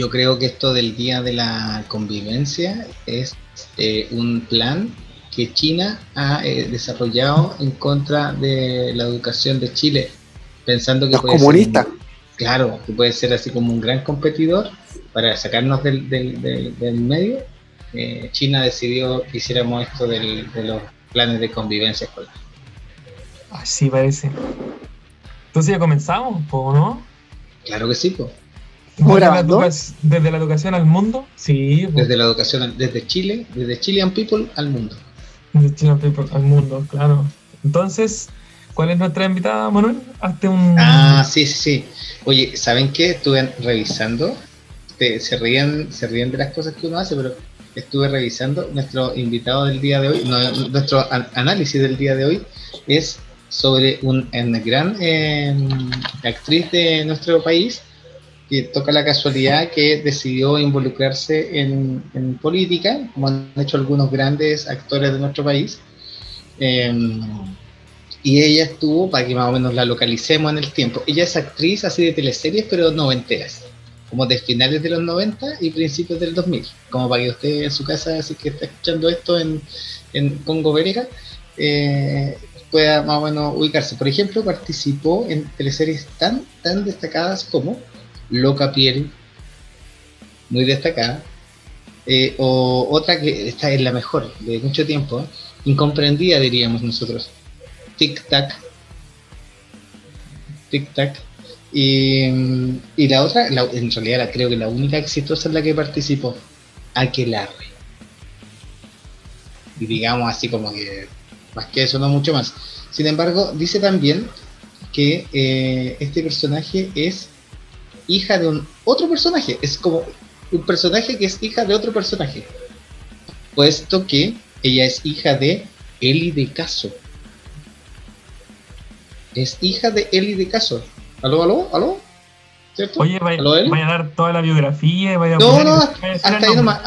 Yo creo que esto del Día de la Convivencia es un plan que China ha desarrollado en contra de la educación de Chile, pensando que Los puede ser comunistas. un, claro, que puede ser así como un gran competidor para sacarnos del medio. China decidió que hiciéramos esto de los planes de convivencia escolar. Así parece. Entonces ya comenzamos, ¿no? Claro que sí, pues. ¿Estamos grabando? Desde la educación al mundo, sí, po. Desde la educación, desde Chilean People al mundo. Desde China People al mundo, claro. Entonces, ¿cuál es nuestra invitada, Manuel? Hazte un... Sí. Oye, ¿saben qué? Estuve revisando, se ríen de las cosas que uno hace, pero estuve revisando nuestro invitado del día de hoy, nuestro análisis del día de hoy es sobre una gran actriz de nuestro país que toca la casualidad que decidió involucrarse en política, como han hecho algunos grandes actores de nuestro país. Eh, y ella estuvo, para que más o menos la localicemos en el tiempo, ella es actriz así de teleseries, pero noventeras, como de finales de los 90 y principios del 2000, como para que usted en su casa, así que está escuchando esto en Congo Verega, pueda más o menos ubicarse. Por ejemplo, participó en teleseries tan destacadas como Loca Piel, muy destacada, o otra que esta es la mejor de mucho tiempo, incomprendida diríamos nosotros, Tic Tac, y la otra, en realidad creo que la única exitosa en la que participó, Aquelarre, y digamos así como que más que eso no mucho más. Sin embargo, dice también que este personaje es hija de un otro personaje, es como un personaje que es hija de otro personaje, puesto que ella es hija de Eli de Caso. Es hija de Eli de Caso. ¿Aló? ¿Cierto? Oye, vaya a dar toda la biografía, hasta ahí nomás.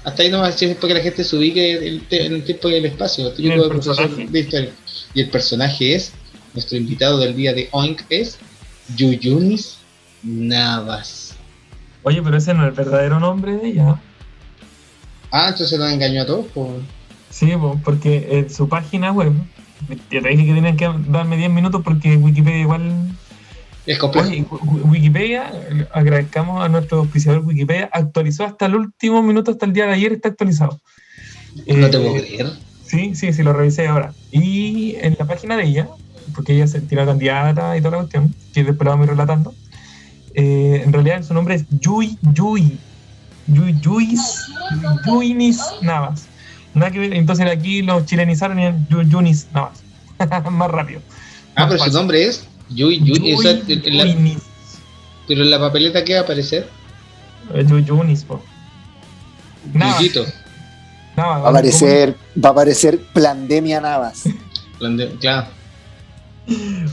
Hasta ahí nomás, si es porque la gente se ubique en el tiempo y el espacio. ¿Y el personaje? De historia. Y el personaje es, nuestro invitado del día de Oink es Yuyunis Navas. Oye, pero ese no es el verdadero nombre de ella. Entonces nos engañó a todos, pues. Sí, porque en su página web, ya te dije que tenían que darme 10 minutos porque Wikipedia igual... Es complejo. Oye, Wikipedia, agradezcamos a nuestro auspiciador Wikipedia, actualizó hasta el último minuto, hasta el día de ayer está actualizado. No te puedo creer. Sí, lo revisé ahora. Y en la página de ella, porque ella se tiró candidata y toda la cuestión, que después la vamos a ir relatando, en realidad su nombre es Yuyunis Navas. Nada que ver, entonces aquí los chilenizaron y Yuyunis Navas. Más rápido. Pero su nombre es Yuyunis. Pero en la papeleta, ¿qué va a aparecer? Yuyunis, po. Yuyito. Va a aparecer Plandemia Navas. Claro.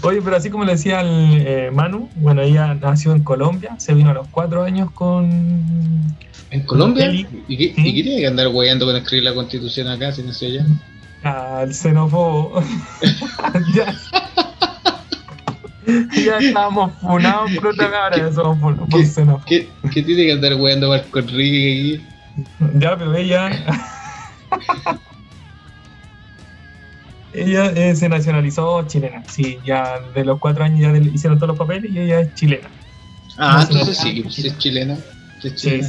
Oye, pero así como le decía al Manu, bueno, ella nació en Colombia, se vino a los 4 años con... ¿En Colombia? ¿Y qué tiene que andar hueando con escribir la Constitución acá, si no sé ya? Al xenófobo. Ya estábamos funados por otra cara, somos funados por xenófobo. ¿Qué tiene que andar hueando con Ricky aquí? Ya, pero ella se nacionalizó chilena. Sí, ya de los 4 años ya hicieron todos los papeles y ella es chilena. Entonces sí, es chilena. Sí.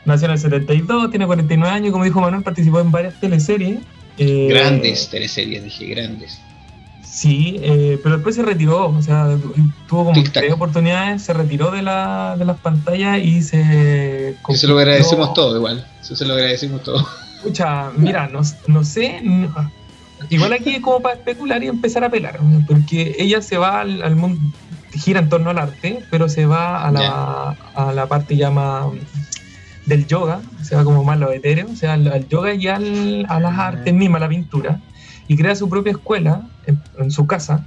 Nació en el 72, tiene 49 años, como dijo Manuel, participó en varias teleseries. Grandes teleseries, dije, grandes. Sí, pero después se retiró, o sea, tuvo como 3 oportunidades, se retiró de las pantallas y se... Eso se lo agradecemos todo igual, Escucha, mira, no sé, igual aquí es como para especular y empezar a pelar, porque ella se va al mundo, gira en torno al arte, pero se va a la parte llama del yoga, se va como más lo etéreo, o sea, al yoga y a las artes mismas, a la pintura, y crea su propia escuela en su casa,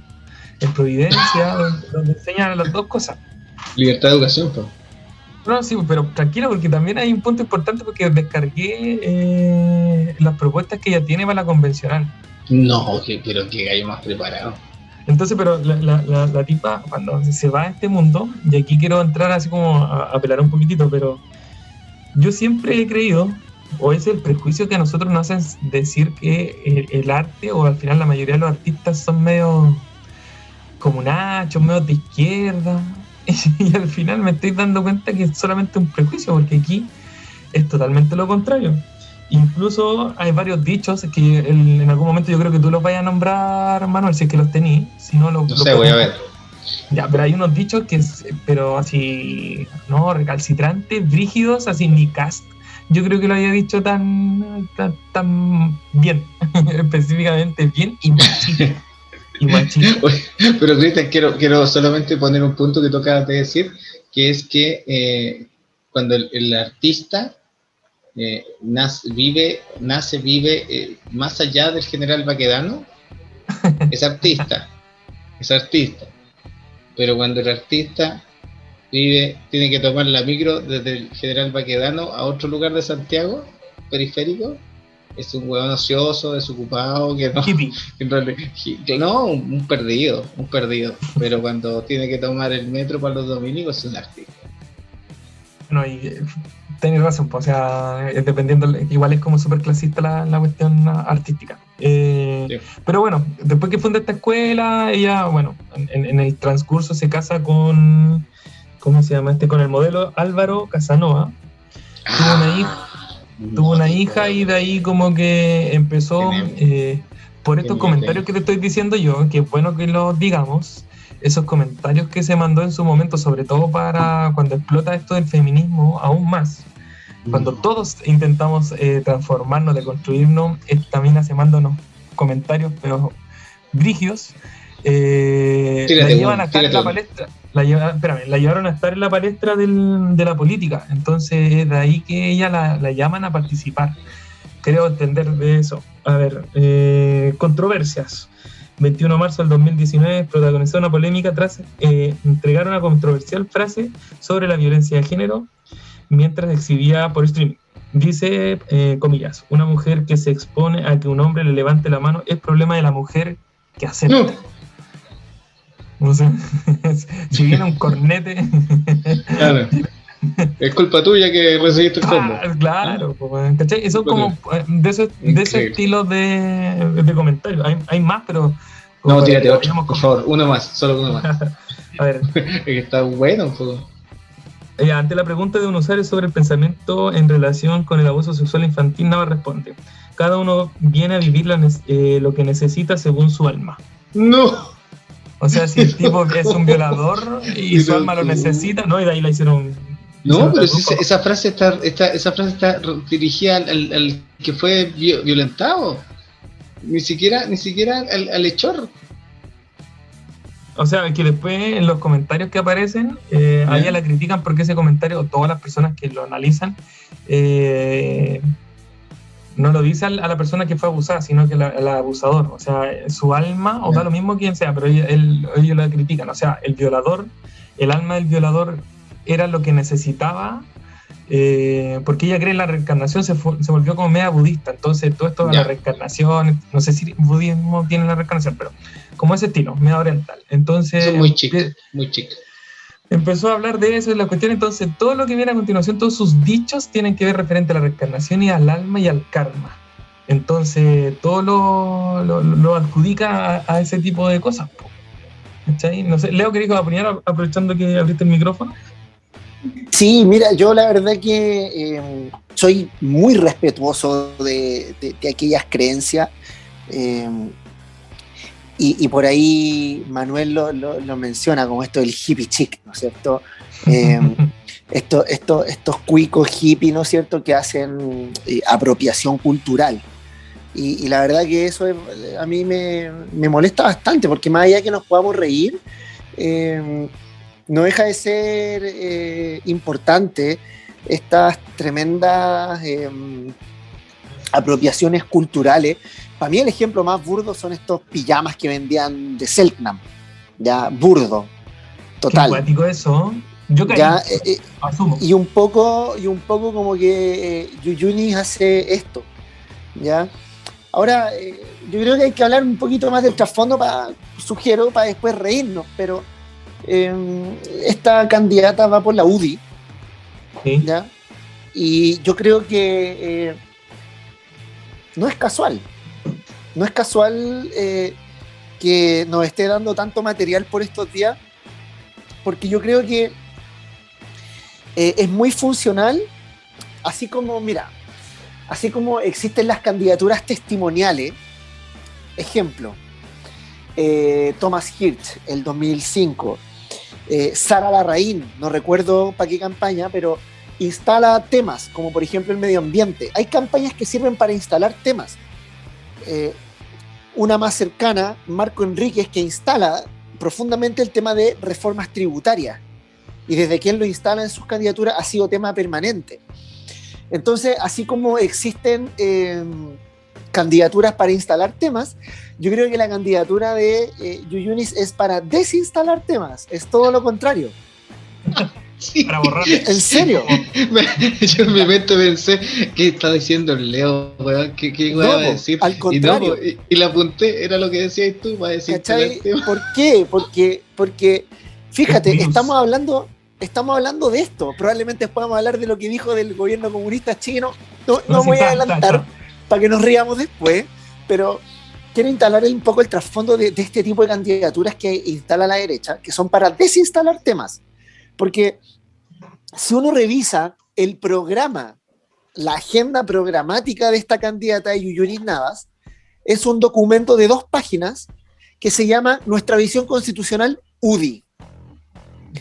en Providencia, donde enseñan las dos cosas. Libertad de educación, pues. No, sí, pero tranquilo, porque también hay un punto importante, porque descargué las propuestas que ella tiene para la convencional. No, pero que gallo más preparado. Entonces, pero la tipa, cuando se va a este mundo, y aquí quiero entrar así como a pelar un poquitito, pero yo siempre he creído, o es el prejuicio que a nosotros nos hacen decir que el arte, o al final la mayoría de los artistas son medio comunachos, medio de izquierda, y al final me estoy dando cuenta que es solamente un prejuicio, porque aquí es totalmente lo contrario. Incluso hay varios dichos que en algún momento yo creo que tú los vayas a nombrar, Manuel, si es que los tenís, si no los... No sé, voy a ver. Ya, pero hay unos dichos que pero así, no, recalcitrantes, brígidos, así ni Cast. Yo creo que lo había dicho tan bien, específicamente bien y machista. Pero Cristian, quiero solamente poner un punto que tú acabas de decir, que es que cuando el artista vive más allá del general Baquedano, es artista. Pero cuando el artista tiene que tomar la micro desde el general Baquedano a otro lugar de Santiago, periférico, es un huevón ocioso, desocupado, que no, un perdido. Pero cuando tiene que tomar el metro para los dominicos es un artista. No, y tenés razón, pues, o sea, dependiendo, igual es como súper clasista la cuestión artística. Sí. Pero bueno, después que funda esta escuela, ella, bueno, en el transcurso se casa con, ¿cómo se llama con el modelo Álvaro Casanova. Tuvo una hija y de ahí como que empezó, por estos comentarios que te estoy diciendo yo, que es bueno que los digamos, esos comentarios que se mandó en su momento, sobre todo para cuando explota esto del feminismo aún más, cuando todos intentamos transformarnos, deconstruirnos, esta mina se manda unos comentarios pero brígidos. La llevan a estar en la palestra. La llevaron a estar en la palestra de la política. Entonces es de ahí que ella la llaman a participar. Creo entender de eso. A ver, controversias. 21 de marzo del 2019 protagonizó una polémica tras entregar una controversial frase sobre la violencia de género mientras exhibía por streaming. Dice, comillas, una mujer que se expone a que un hombre le levante la mano es problema de la mujer que acepta. No. O sea, si viene un cornete... Claro. Es culpa tuya que recibiste el combo. Claro, ¿cachai? Eso es como de ese estilo de comentarios. Hay más, pero... No, tírate otro, por favor, uno más, solo uno más. A ver. Está bueno, pues. Ante la pregunta de un usuario sobre el pensamiento en relación con el abuso sexual infantil, Nava responde: cada uno viene a vivir lo que necesita según su alma. No. O sea, si el tipo es un violador y su alma lo necesita, ¿no? Y de ahí la hicieron... No, pero esa frase está dirigida al que fue violentado. Ni siquiera al hechor. O sea, que después en los comentarios que aparecen, a ella la critican porque ese comentario, o todas las personas que lo analizan, no lo dice a la persona que fue abusada, sino que al abusador. O sea, su alma, o da lo mismo quien sea, pero ellos la critican. O sea, el violador, el alma del violador era lo que necesitaba, porque ella cree en la reencarnación, se volvió como media budista. Entonces, todo esto de la reencarnación, no sé si budismo tiene la reencarnación, pero como ese estilo, media oriental. Entonces, eso es muy chico, muy chico. Empezó a hablar de eso, de la cuestión. Entonces todo lo que viene a continuación, todos sus dichos tienen que ver referente a la reencarnación y al alma y al karma. Entonces todo lo adjudica a ese tipo de cosas, ¿cachai? No sé, Leo, ¿querés opinar aprovechando que abriste el micrófono? Sí, mira, yo la verdad que soy muy respetuoso de aquellas creencias. Y por ahí Manuel lo menciona como esto del hippie chic, ¿no es cierto? Estos cuicos hippies, ¿no es cierto?, que hacen apropiación cultural. Y la verdad que eso a mí me molesta bastante, porque más allá que nos podamos reír, no deja de ser importante estas tremendas apropiaciones culturales. Para mí el ejemplo más burdo son estos pijamas que vendían de Selknam, ya burdo, total. Qué cuático eso. Yo caí, ya, y un poco como que Yuyunis hace esto, ya. Ahora, yo creo que hay que hablar un poquito más del trasfondo para sugiero para después reírnos, pero esta candidata va por la UDI, Sí. ¿ya? Y yo creo que no es casual. No es casual que nos esté dando tanto material por estos días, porque yo creo que es muy funcional, así como existen las candidaturas testimoniales. Ejemplo, Thomas Hirsch, el 2005, Sara Larraín, no recuerdo para qué campaña, pero instala temas, como por ejemplo el medio ambiente. Hay campañas que sirven para instalar temas. Una más cercana, Marco Enríquez, que instala profundamente el tema de reformas tributarias, y desde que él lo instala en sus candidaturas ha sido tema permanente. Entonces, así como existen candidaturas para instalar temas, yo creo que la candidatura de Yuyunis es para desinstalar temas, es todo lo contrario. Sí. Para borrar. ¿En serio? Yo en mi mente pensé, ¿qué está diciendo el Leo, weón? ¿Qué No, iba a decir? al contrario. Y la apunté, era lo que decías tú, para decir. ¿Cachai? ¿Por qué? Porque fíjate, Virus. estamos hablando de esto. Probablemente podamos hablar de lo que dijo del gobierno comunista chino. No sí, voy a está. adelantar para que nos riamos después, pero quiero instalar un poco el trasfondo de este tipo de candidaturas que instala la derecha, que son para desinstalar temas. Porque si uno revisa el programa, la agenda programática de esta candidata de Yuyunis Navas, es un documento de 2 páginas que se llama Nuestra Visión Constitucional UDI,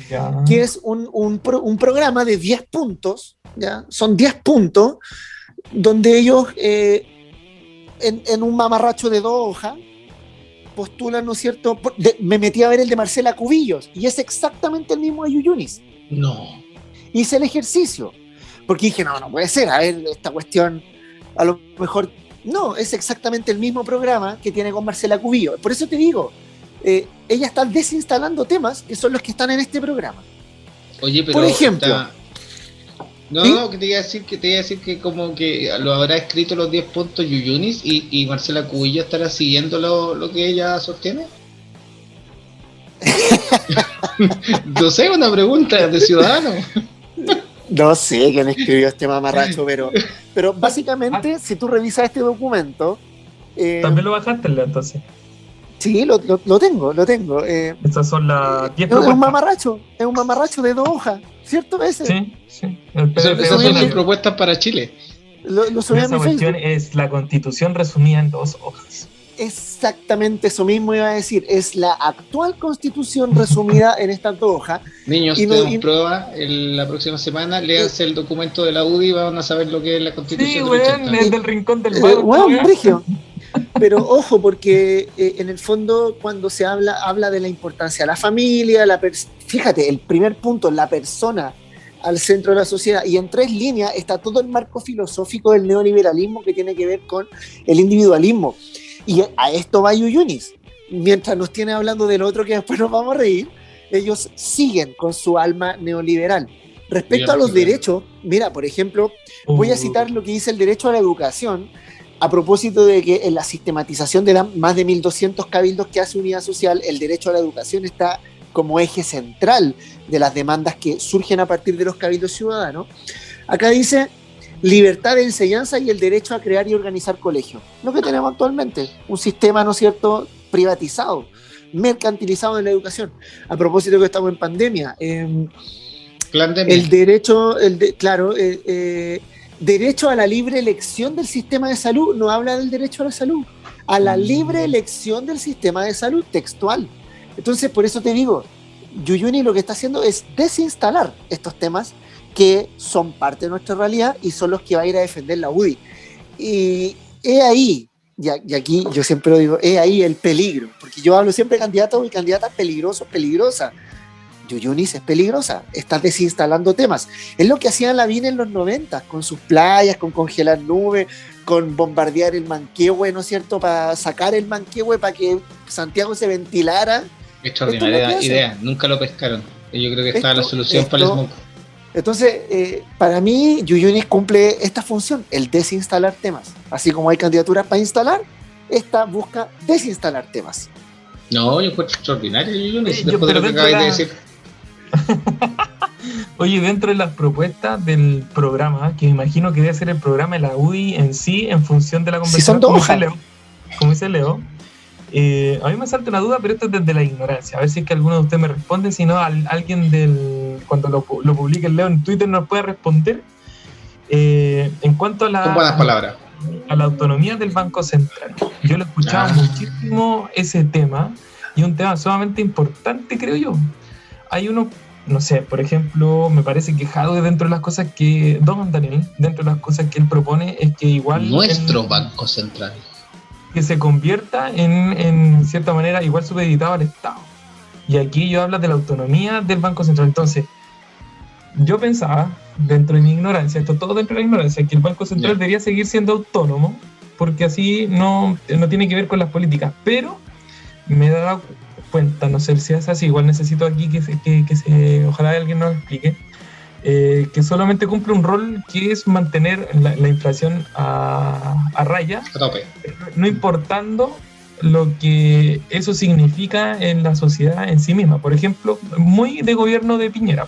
Ya. que es un programa de 10 puntos, ¿ya? Son 10 puntos donde ellos, en un mamarracho de 2 hojas, postulan, ¿no es cierto? Me metí a ver el de Marcela Cubillos, y es exactamente el mismo de Yuyunis. No. Hice el ejercicio, porque dije, no puede ser, a ver, esta cuestión, a lo mejor, no, es exactamente el mismo programa que tiene con Marcela Cubillos. Por eso te digo, ella está desinstalando temas que son los que están en este programa. Oye, pero Por ejemplo. No, ¿Sí? no, que te iba a decir que como que lo habrá escrito los 10 puntos Yuyunis y Marcela Cubillo estará siguiendo lo que ella sostiene. No sé, una pregunta de ciudadano. No sé quién escribió este mamarracho, pero básicamente, si tú revisas este documento... También lo bajaste, Leo, entonces. Sí, lo tengo. Estas son las 10 Es un propuestas. mamarracho de 2 hojas, ¿cierto? Ese. Sí. El PDF Esas son sus es propuestas para Chile. Lo subí a esa mi cuestión Facebook. es la Constitución resumida en 2 hojas. Exactamente eso mismo iba a decir. Es la actual Constitución resumida en estas 2 hojas. Niños, Y no- tenemos y- prueba la próxima semana. Léanse el documento de la UDI y van a saber lo que es la Sí, Constitución del weón, 80. es del rincón del vago. Bueno, weón. Brigio. Pero ojo, porque en el fondo cuando se habla de la importancia de la familia, fíjate, el primer punto, la persona al centro de la sociedad, y en 3 líneas está todo el marco filosófico del neoliberalismo que tiene que ver con el individualismo. Y a esto va Yuyunis. Mientras nos tiene hablando del otro que después nos vamos a reír, ellos siguen con su alma neoliberal. Respecto a los derechos, mira, por ejemplo, voy a citar lo que dice el derecho a la educación, a propósito de que en la sistematización de más de 1.200 cabildos que hace Unidad Social, el derecho a la educación está como eje central de las demandas que surgen a partir de los cabildos ciudadanos. Acá dice libertad de enseñanza y el derecho a crear y organizar colegios. Lo que tenemos actualmente, un sistema, ¿no es cierto?, privatizado, mercantilizado en la educación. A propósito que estamos en pandemia, el derecho, derecho a la libre elección del sistema de salud, no habla del derecho a la salud, a la libre elección del sistema de salud, textual. Entonces, por eso te digo, Yuyuni lo que está haciendo es desinstalar estos temas que son parte de nuestra realidad y son los que va a ir a defender la UDI. Y es ahí, y aquí yo siempre lo digo, es ahí el peligro, porque yo hablo siempre de candidatos y candidatas peligrosas. Yuyunis es peligrosa, está desinstalando temas. Es lo que hacía Lavín en los 90, con sus playas, con congelar nubes, con bombardear el Manquehue, ¿no es cierto?, para sacar el Manquehue para que Santiago se ventilara. Extraordinaria idea, nunca lo pescaron. Yo creo que está la solución para el smog. Entonces, para mí, Yuyunis cumple esta función, el desinstalar temas. Así como hay candidaturas para instalar, esta busca desinstalar temas. No, yo encuentro extraordinario, Oye, después de lo que acabáis de decir. Oye, dentro de las propuestas del programa, que me imagino que debe ser el programa de la UDI en sí, en función de la conversación, como dice Leo, a mí me salta una duda, pero esto es desde la ignorancia. A ver si es que alguno de ustedes me responde, si no, alguien cuando lo publique Leo en Twitter nos puede responder. En cuanto a Con buenas palabras. A la autonomía del Banco Central. Yo lo he escuchado muchísimo ese tema, y un tema sumamente importante, creo yo. Hay uno, no sé, por ejemplo, me parece que Jadwe, dentro de las cosas que, Don Daniel, dentro de las cosas que él propone, es que igual... Nuestro Banco Central. Que se convierta en cierta manera igual supeditado al Estado. Y aquí yo hablo de la autonomía del Banco Central. Entonces, yo pensaba, dentro de mi ignorancia, esto todo dentro de la ignorancia, que el Banco Central debería seguir siendo autónomo, porque así no tiene que ver con las políticas. Pero me he dado cuenta, no sé si es así, igual necesito aquí que ojalá alguien nos lo explique, que solamente cumple un rol que es mantener la inflación a raya, A tope. no importando lo que eso significa en la sociedad en sí misma. Por ejemplo, muy de gobierno de Piñera.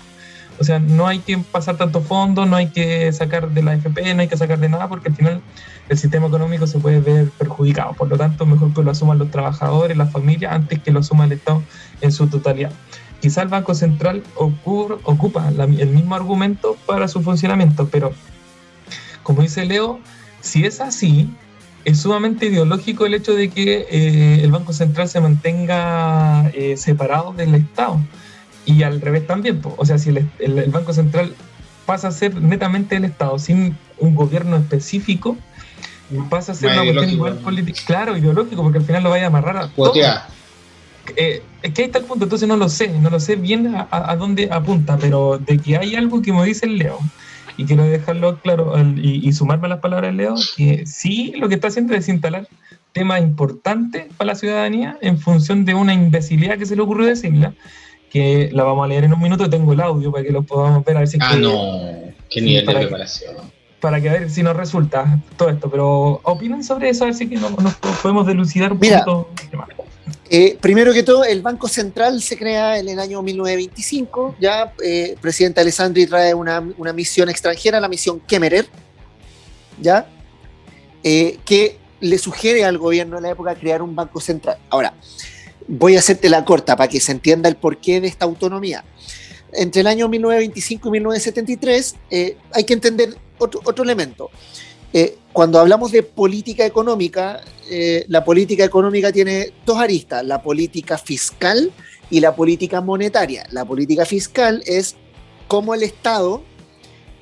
O sea, no hay que pasar tantos fondos, no hay que sacar de la AFP, no hay que sacar de nada, porque al final el sistema económico se puede ver perjudicado. Por lo tanto, mejor que lo asuman los trabajadores, las familias, antes que lo asuma el Estado en su totalidad. Quizá el Banco Central ocupa el mismo argumento para su funcionamiento, pero como dice Leo, si es así, es sumamente ideológico el hecho de que el Banco Central se mantenga separado del Estado. Y al revés también, o sea, si el Banco Central pasa a ser netamente el Estado sin un gobierno específico, pasa a ser una cuestión igual política, claro, ideológico, porque al final lo vaya a amarrar a todo. Es que ahí está el punto. Entonces no lo sé bien a dónde apunta, pero de que hay algo que me dice el Leo, y quiero dejarlo claro y sumarme a las palabras de Leo, que sí, lo que está haciendo es instalar temas importantes para la ciudadanía en función de una imbecilidad que se le ocurrió decirla, que la vamos a leer en un minuto. Tengo el audio para que lo podamos ver, a ver si qué nivel de preparación. Para que a ver si nos resulta todo esto, pero opinen sobre eso, a ver si que nos podemos delucidar un poquito. Primero que todo, el Banco Central se crea en el año 1925, ya presidente Alessandri trae una misión extranjera, la misión Kemmerer, ya, que le sugiere al gobierno de la época crear un Banco Central. Ahora, voy a hacerte la corta para que se entienda el porqué de esta autonomía. Entre el año 1925 y 1973 hay que entender otro elemento. Cuando hablamos de política económica, la política económica tiene dos aristas, la política fiscal y la política monetaria. La política fiscal es cómo el Estado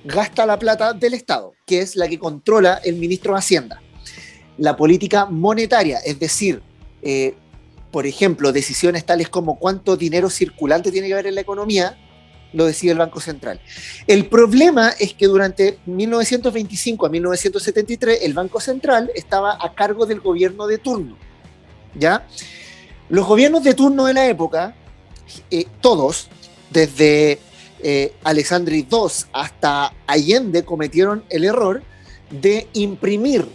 gasta la plata del Estado, que es la que controla el ministro de Hacienda. La política monetaria, es decir, por ejemplo, decisiones tales como cuánto dinero circulante tiene que haber en la economía, lo decide el Banco Central. El problema es que durante 1925 a 1973 el Banco Central estaba a cargo del gobierno de turno, ¿ya? Los gobiernos de turno de la época, todos, desde Alessandri II hasta Allende, cometieron el error de imprimir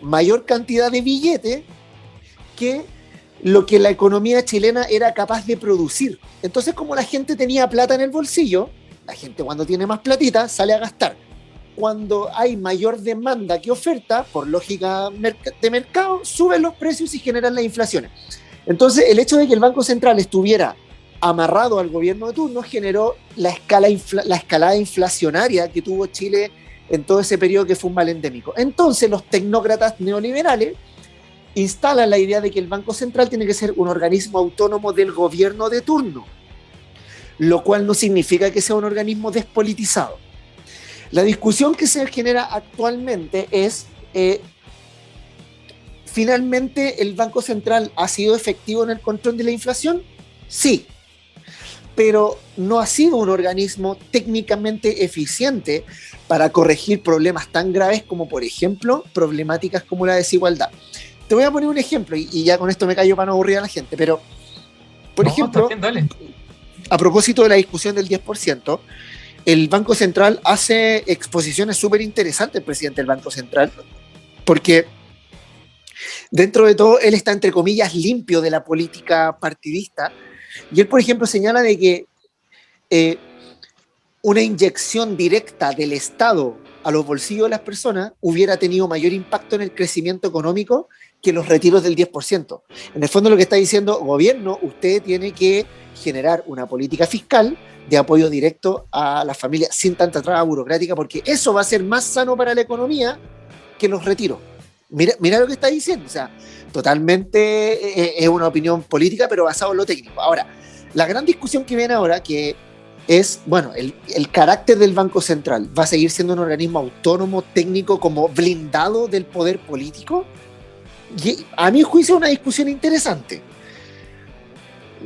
mayor cantidad de billete que lo que la economía chilena era capaz de producir. Entonces, como la gente tenía plata en el bolsillo, la gente cuando tiene más platita sale a gastar. Cuando hay mayor demanda que oferta, por lógica de mercado, suben los precios y generan las inflaciones. Entonces, el hecho de que el Banco Central estuviera amarrado al gobierno de turno generó la escalada inflacionaria que tuvo Chile en todo ese periodo, que fue un mal endémico. Entonces, los tecnócratas neoliberales instalan la idea de que el Banco Central tiene que ser un organismo autónomo del gobierno de turno, lo cual no significa que sea un organismo despolitizado. La discusión que se genera actualmente es, ¿finalmente el Banco Central ha sido efectivo en el control de la inflación? Sí, pero no ha sido un organismo técnicamente eficiente para corregir problemas tan graves como, por ejemplo, problemáticas como la desigualdad. Te voy a poner un ejemplo, y ya con esto me callo para no aburrir a la gente, pero, por ejemplo, dale. A propósito de la discusión del 10%, el Banco Central hace exposiciones súper interesantes, el presidente del Banco Central, porque dentro de todo, él está, entre comillas, limpio de la política partidista. Y él, por ejemplo, señala de que una inyección directa del Estado a los bolsillos de las personas hubiera tenido mayor impacto en el crecimiento económico que los retiros del 10%. En el fondo lo que está diciendo, gobierno, usted tiene que generar una política fiscal de apoyo directo a las familias sin tanta traba burocrática, porque eso va a ser más sano para la economía que los retiros. Mira lo que está diciendo, o sea, totalmente es una opinión política, pero basado en lo técnico. Ahora, la gran discusión que viene ahora, que es, bueno, el carácter del Banco Central, ¿va a seguir siendo un organismo autónomo, técnico, como blindado del poder político? Y a mi juicio es una discusión interesante.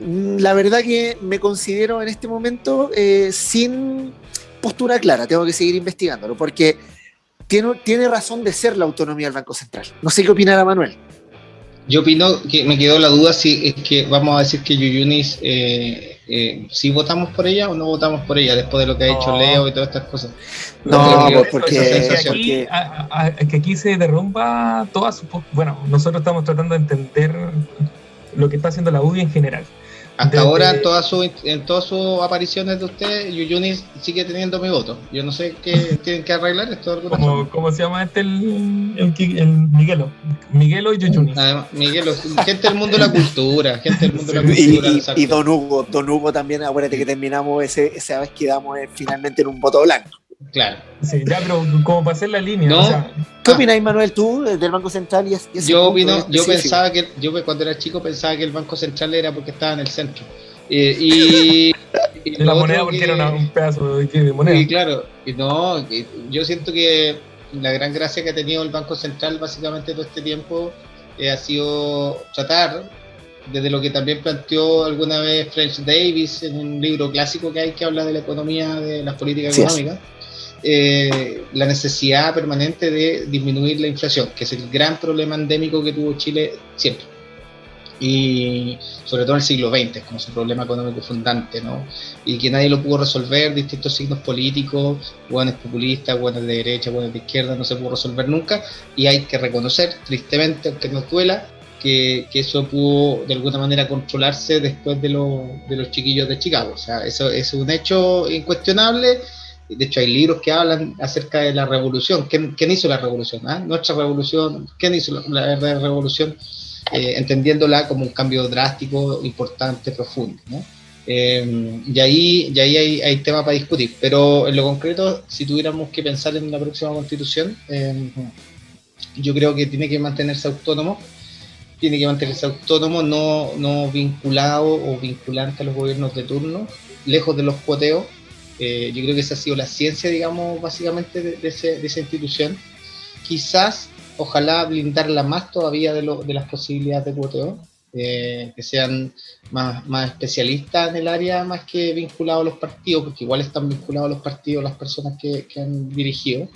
La verdad que me considero en este momento sin postura clara, tengo que seguir investigándolo, porque tiene razón de ser la autonomía del Banco Central. No sé qué opinará Manuel. Yo opino que me quedó la duda si es que vamos a decir que Yuyunis, si votamos por ella o no votamos por ella, después de lo que ha dicho Leo y todas estas cosas. No, porque aquí se derrumba toda su... Bueno, nosotros estamos tratando de entender lo que está haciendo la UDI en general. Hasta ahora, en todas sus apariciones de usted, Yuyunis sigue teniendo mi voto. Yo no sé qué tienen que arreglar esto. ¿Cómo se llama el Miguelo? Miguelo y Yuyunis. Además, Miguelo, gente del mundo de la cultura. Y Don Hugo también, acuérdate que terminamos esa vez quedamos finalmente en un voto blanco. Claro. Sí, ya, pero como para hacer la línea. No. O sea, ¿Qué opinas, Manuel, tú, del Banco Central? Yo pensaba yo pensaba que el Banco Central era porque estaba en el centro. Y la moneda porque era un pedazo de moneda. Y claro, yo siento que la gran gracia que ha tenido el Banco Central básicamente todo este tiempo ha sido tratar, desde lo que también planteó alguna vez French Davis en un libro clásico que hay que habla de la economía, de las políticas económicas, la necesidad permanente de disminuir la inflación, que es el gran problema endémico que tuvo Chile siempre, y sobre todo en el siglo XX, como su problema económico fundante, ¿no? Y que nadie lo pudo resolver, distintos signos políticos, buenos populistas, buenos de derecha, buenos de izquierda, no se pudo resolver nunca, y hay que reconocer, tristemente, aunque nos duela, que eso pudo de alguna manera controlarse después de los chiquillos de Chicago. O sea, eso es un hecho incuestionable. De hecho, hay libros que hablan acerca de la revolución. ¿Quién hizo la revolución? Nuestra revolución. ¿Quién hizo la verdadera revolución? Entendiéndola como un cambio drástico, importante, profundo, ¿no? Y ahí hay tema para discutir. Pero en lo concreto, si tuviéramos que pensar en la próxima constitución, yo creo que tiene que mantenerse autónomo, no vinculado o vinculante a los gobiernos de turno, lejos de los cuoteos. Yo creo que esa ha sido la ciencia, digamos, básicamente de esa institución. Quizás, ojalá blindarla más todavía de las posibilidades de cuoteo, que sean más especialistas en el área, más que vinculados a los partidos, porque igual están vinculados a los partidos las personas que han dirigido.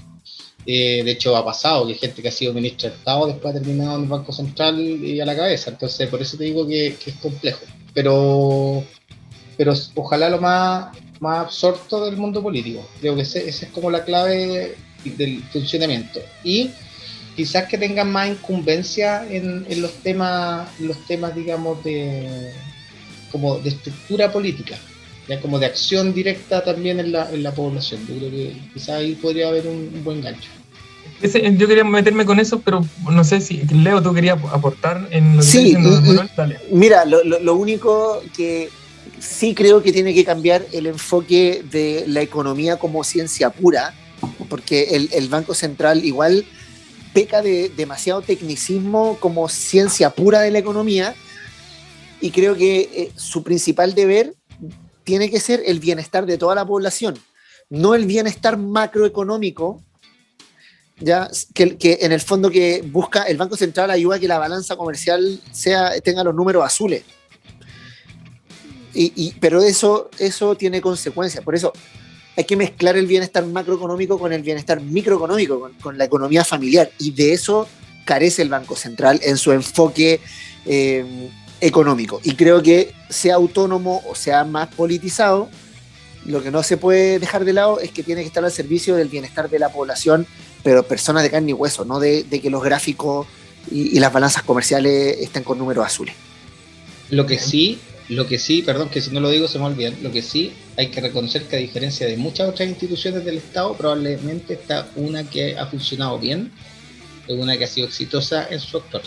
De hecho, ha pasado que gente que ha sido ministra de Estado después ha terminado en el Banco Central y a la cabeza. Entonces, por eso te digo que es complejo. Pero ojalá lo más absorto del mundo político. Creo que esa es como la clave del funcionamiento. Y quizás que tengan más incumbencia en los temas, digamos, como de estructura política, ya como de acción directa también en la población. Yo creo que quizás ahí podría haber un buen gancho. Yo quería meterme con eso, pero no sé si Leo, tú querías aportar en lo que sí, está diciendo Manuel. Dale. Mira, lo único que sí creo que tiene que cambiar el enfoque de la economía como ciencia pura, porque el Banco Central igual peca de demasiado tecnicismo como ciencia pura de la economía, y creo que su principal deber tiene que ser el bienestar de toda la población, no el bienestar macroeconómico, ya que en el fondo que busca el Banco Central ayuda a que la balanza comercial tenga los números azules. Pero eso tiene consecuencias. Por eso hay que mezclar el bienestar macroeconómico con el bienestar microeconómico, con la economía familiar, y de eso carece el Banco Central en su enfoque económico. Y creo que sea autónomo o sea más politizado, lo que no se puede dejar de lado es que tiene que estar al servicio del bienestar de la población, pero personas de carne y hueso, no de que los gráficos y las balanzas comerciales estén con números azules. Lo que sí, perdón, que si no lo digo se me olvida, lo que sí hay que reconocer que a diferencia de muchas otras instituciones del Estado, probablemente está una que ha funcionado bien, es una que ha sido exitosa en su actor.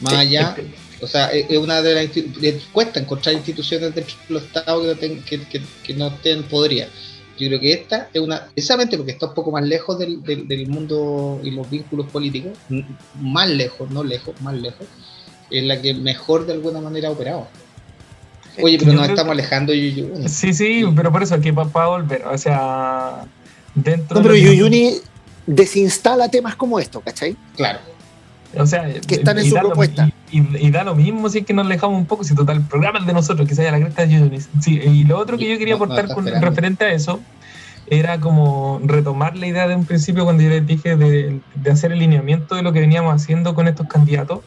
Más allá, o sea, es una de las cuesta encontrar instituciones dentro del Estado que no estén podridas. Yo creo que esta es una, precisamente porque está un poco más lejos del mundo y los vínculos políticos, más lejos, es la que mejor de alguna manera ha operado. Oye, pero nos estamos alejando de Yuyuni. Sí, pero por eso aquí para volver, o sea, dentro. No, pero Yuyuni desinstala temas como esto, ¿cachai? Claro. O sea, que están en su propuesta. Y da lo mismo si es que nos alejamos un poco, si total, el programa es de nosotros, que se haya la cresta de Yuyuni. Sí, y lo otro que yo quería aportar referente a eso era como retomar la idea de un principio cuando yo les dije de hacer el lineamiento de lo que veníamos haciendo con estos candidatos,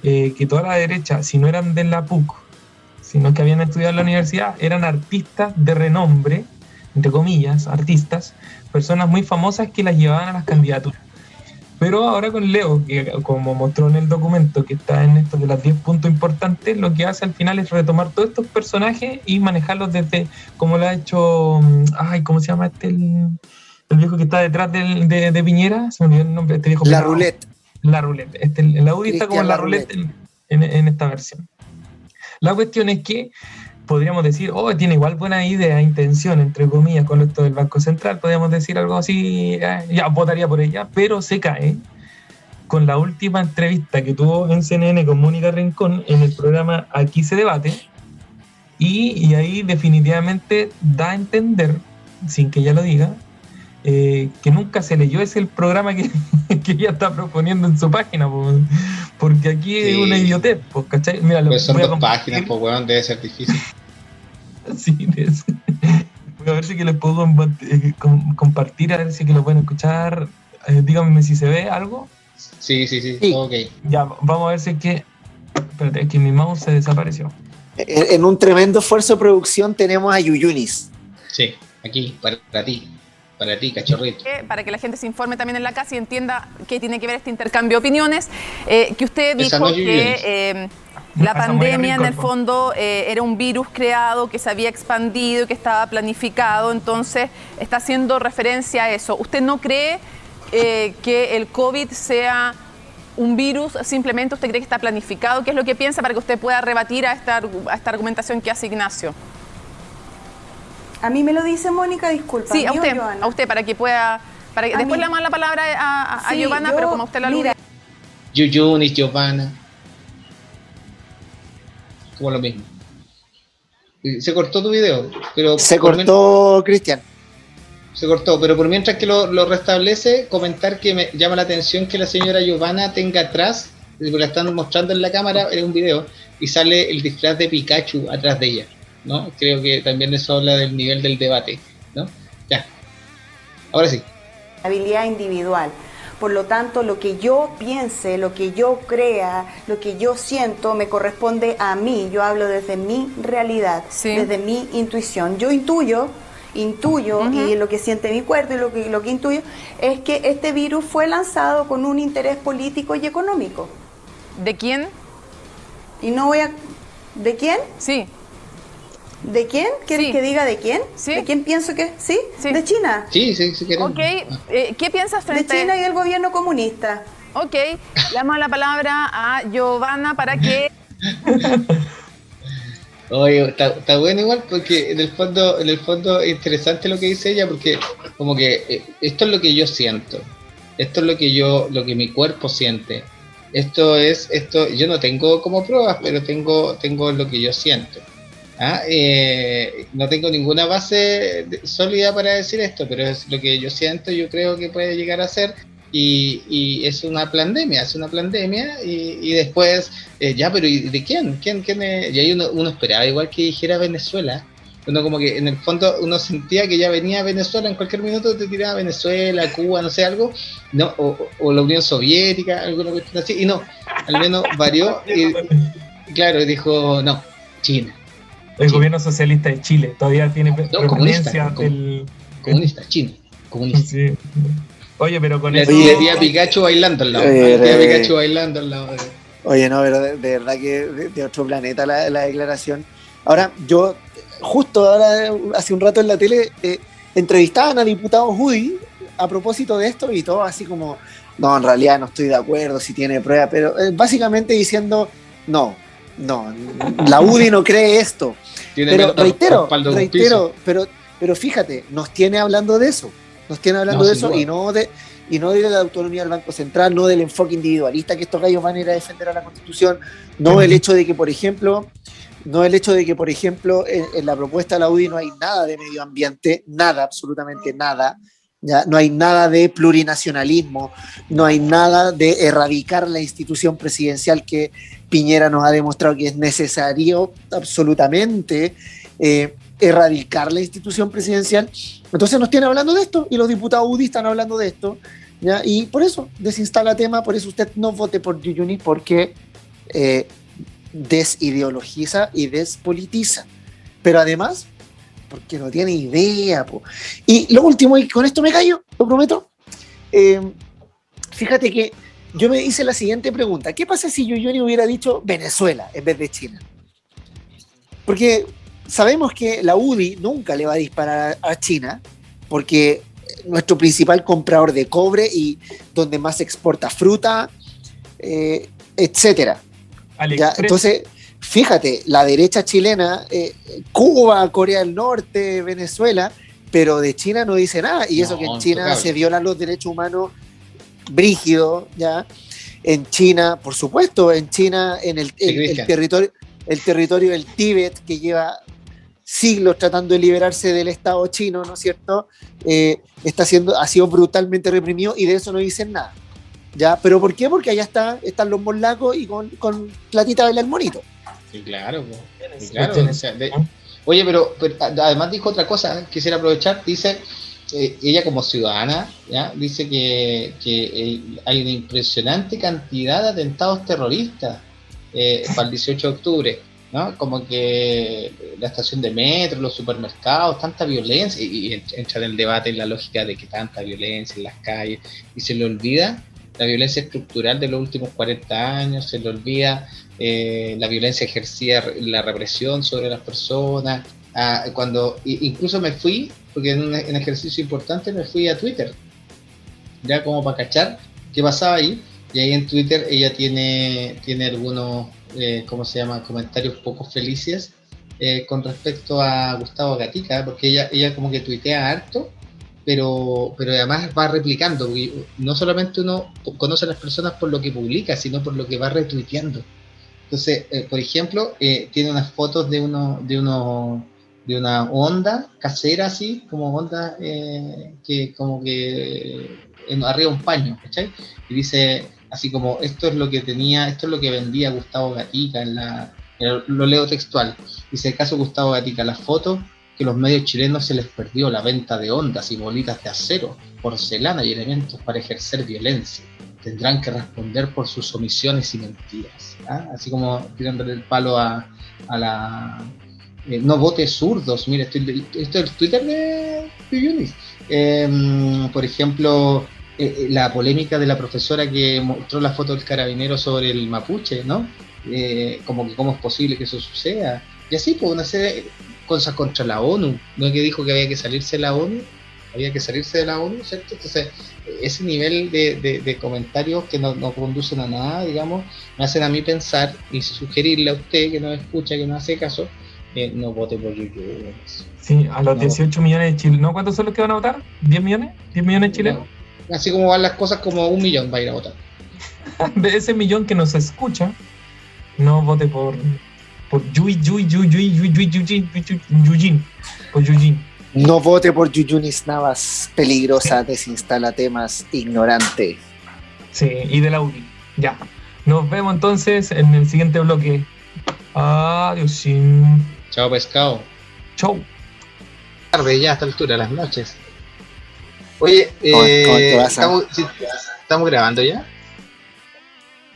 que toda la derecha, si no eran de la PUC, sino que habían estudiado en la universidad, eran artistas de renombre, entre comillas, artistas, personas muy famosas que las llevaban a las candidaturas. Pero ahora con Leo, que como mostró en el documento que está en esto de las 10 puntos importantes, lo que hace al final es retomar todos estos personajes y manejarlos desde, como lo ha hecho, ¿cómo se llama el viejo que está detrás de Piñera? Se me olvidó el nombre de este viejo. La Roulette. La Roulette. La UDI está como la Roulette en esta versión. La cuestión es que podríamos decir, tiene igual buena idea, intención, entre comillas, con esto del Banco Central, podríamos decir algo así, ya votaría por ella, pero se cae con la última entrevista que tuvo en CNN con Mónica Rincón en el programa Aquí se debate, y ahí definitivamente da a entender, sin que ella lo diga, que nunca se leyó ese el programa que ella está proponiendo en su página, porque aquí es una idiotez, ¿cachai? Mira, pues son 2 páginas, pues weón, debe ser difícil. Sí, voy a ver si que les puedo compartir, a ver si que lo pueden escuchar. Díganme si se ve algo. Sí, ok. Ya, vamos a ver si es que... Espérate, es que mi mouse se desapareció. En un tremendo esfuerzo de producción tenemos a Yuyunis. Sí, aquí, para ti, cachorrito. Para que la gente se informe también en la casa y entienda qué tiene que ver este intercambio de opiniones, que usted dijo que la pandemia en el fondo era un virus creado que se había expandido, que estaba planificado, entonces está haciendo referencia a eso. ¿Usted no cree que el COVID sea un virus, simplemente usted cree que está planificado? ¿Qué es lo que piensa para que usted pueda rebatir a esta argumentación que hace Ignacio? A mí me lo dice Mónica, disculpa. Sí, a usted, para que pueda... después le damos la palabra a Giovanna, pero como usted la alude... Yuyuni, Giovanna. Como lo mismo. Se cortó tu video, pero... Se cortó, Cristian. Se cortó, pero por mientras que lo restablece, comentar que me llama la atención que la señora Giovanna tenga atrás, porque la están mostrando en la cámara, en un video, y sale el disfraz de Pikachu atrás de ella, ¿no? Creo que también eso habla del nivel del debate, ¿no? Ya. Ahora sí. Habilidad individual. Por lo tanto, lo que yo piense, lo que yo crea, lo que yo siento, me corresponde a mí. Yo hablo desde mi realidad, desde mi intuición. Yo intuyo y lo que siente mi cuerpo y lo que intuyo es que este virus fue lanzado con un interés político y económico. ¿De quién? Y no voy a... ¿De quién? Sí. ¿De quién? ¿Quieres que diga de quién? Sí. ¿De quién pienso que...? ¿Sí? ¿De China? Sí, queremos. Ok, ¿qué piensas frente...? De China y el gobierno comunista. Ok, le damos la palabra a Giovanna para que... Oye, está bueno igual, porque en el fondo es interesante lo que dice ella, porque como que esto es lo que yo siento, esto es lo que mi cuerpo siente, esto yo no tengo como pruebas, pero tengo lo que yo siento. No tengo ninguna base sólida para decir esto, pero es lo que yo siento, yo creo que puede llegar a ser, y es una pandemia, y después, pero ¿y de quién? Y ahí uno esperaba igual que dijera Venezuela, uno como que en el fondo uno sentía que ya venía Venezuela, en cualquier minuto te tiraba Venezuela, Cuba, no sé, algo, no, o la Unión Soviética, alguna cuestión así, y no, al menos varió, y claro, dijo, no, China. El gobierno socialista de Chile todavía tiene preferencia del... Comunista, China, comunista. Sí. Oye, pero con eso... Le di a Pikachu bailando al lado. Oye, no, pero de verdad que de otro planeta la declaración. Ahora, yo justo ahora, hace un rato en la tele, entrevistaban a diputados UDI a propósito de esto y todo así como, no, en realidad no estoy de acuerdo si tiene prueba, pero básicamente diciendo, no, la UDI no cree esto. Pero reitero, pero fíjate, nos tiene hablando de eso. Y no de la autonomía del Banco Central, no del enfoque individualista que estos gallos van a ir a defender a la Constitución, no el hecho de que, por ejemplo, en la propuesta de la UDI no hay nada de medio ambiente, nada, absolutamente nada, ¿ya? No hay nada de plurinacionalismo, no hay nada de erradicar la institución presidencial que Piñera nos ha demostrado que es necesario absolutamente erradicar la institución presidencial. Entonces nos tiene hablando de esto y los diputados UDI están hablando de esto, ¿ya? Y por eso desinstala tema, por eso usted no vote por Yuyuni, porque desideologiza y despolitiza, pero además porque no tiene idea, po. Y lo último, y con esto me callo, lo prometo, fíjate que yo me hice la siguiente pregunta: ¿qué pasa si Yuyuni hubiera dicho Venezuela en vez de China? Porque sabemos que la UDI nunca le va a disparar a China, porque nuestro principal comprador de cobre y donde más se exporta fruta, etcétera. ¿Ya? Entonces, fíjate, la derecha chilena, Cuba, Corea del Norte, Venezuela, pero de China no dice nada, y eso que en China se violan los derechos humanos brígidos, ¿ya? En China, por supuesto, en China, en el territorio del Tíbet, que lleva siglos tratando de liberarse del Estado chino, ¿no es cierto? Ha sido brutalmente reprimido y de eso no dicen nada. ¿Ya? ¿Pero por qué? Porque allá están los morlacos y con platita baila el monito. Sí, claro. O sea, oye, pero además dijo otra cosa, quisiera aprovechar, dice, ella como ciudadana, ¿ya? Dice que hay una impresionante cantidad de atentados terroristas para el 18 de octubre, ¿no? Como que la estación de metro, los supermercados, tanta violencia, y entra en el debate en la lógica de que tanta violencia en las calles, y se le olvida la violencia estructural de los últimos 40 años, se le olvida la violencia ejercida, la represión sobre las personas. Cuando incluso me fui, porque en un ejercicio importante me fui a Twitter, ya como para cachar qué pasaba ahí, y ahí en Twitter ella tiene algunos, comentarios poco felices con respecto a Gustavo Gatica, porque ella como que tuitea harto, pero además va replicando, porque no solamente uno conoce a las personas por lo que publica, sino por lo que va retuiteando. Entonces, por ejemplo, tiene unas fotos de una onda casera, así, como onda que como que arriba un paño, ¿cachai? Y dice así como, esto es lo que vendía Gustavo Gatica lo leo textual. Dice, el caso Gustavo Gatica, las fotos que los medios chilenos se les perdió, la venta de ondas y bolitas de acero, porcelana y elementos para ejercer violencia. Tendrán que responder por sus omisiones y mentiras. ¿Ah? Así como tirándole el palo a la... no vote zurdos. Mira, esto es el Twitter de Yunis. Por ejemplo, la polémica de la profesora que mostró la foto del carabinero sobre el mapuche, ¿no? Como que cómo es posible que eso suceda. Y así, pues, una serie de cosas contra la ONU, ¿no? Que dijo que había que salirse de la ONU, ¿cierto? Entonces, ese nivel de comentarios que no conducen a nada, digamos, me hacen a mí pensar y sugerirle a usted que no escucha, que no hace caso, no vote por YouTube. Sí, a los 18 millones de chilenos. ¿No? ¿Cuántos son los que van a votar? ¿10 millones? ¿10 millones de chilenos? No. Así como van las cosas, como 1 millón va a ir a votar. De ese millón que nos escucha, no vote por Yujin. No vote por Yuyunis Navas, peligrosa, desinstala temas, ignorante. Sí, y de la UDI. Ya. Nos vemos entonces en el siguiente bloque. Adiós. Chao, pescado. Chau. Tarde ya a esta altura, las noches. Oye, ¿estamos grabando ya?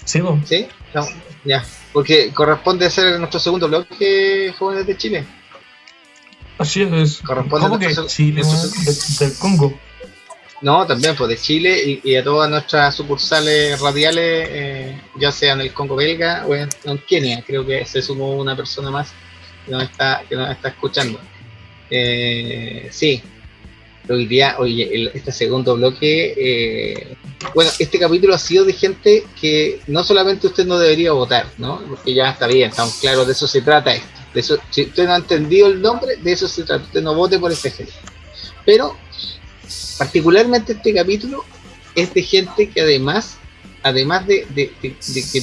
¿Sí, vos? ¿Sí? No, ya. Porque corresponde hacer nuestro segundo bloque, Jóvenes de Chile. Así es. Corresponde ¿Cómo que Chile, del Congo? No, también pues de Chile y a todas nuestras sucursales radiales, ya sea en el Congo belga o en Kenia. Creo que se sumó una persona más que nos está escuchando. Sí, hoy día, este segundo bloque, bueno, este capítulo ha sido de gente que no solamente usted no debería votar, ¿no? Porque ya está bien, estamos claros, de eso se trata esto. De eso, si usted no ha entendido el nombre, de eso se trata. Usted no vote por esta gente. Pero particularmente este capítulo es de gente que además de que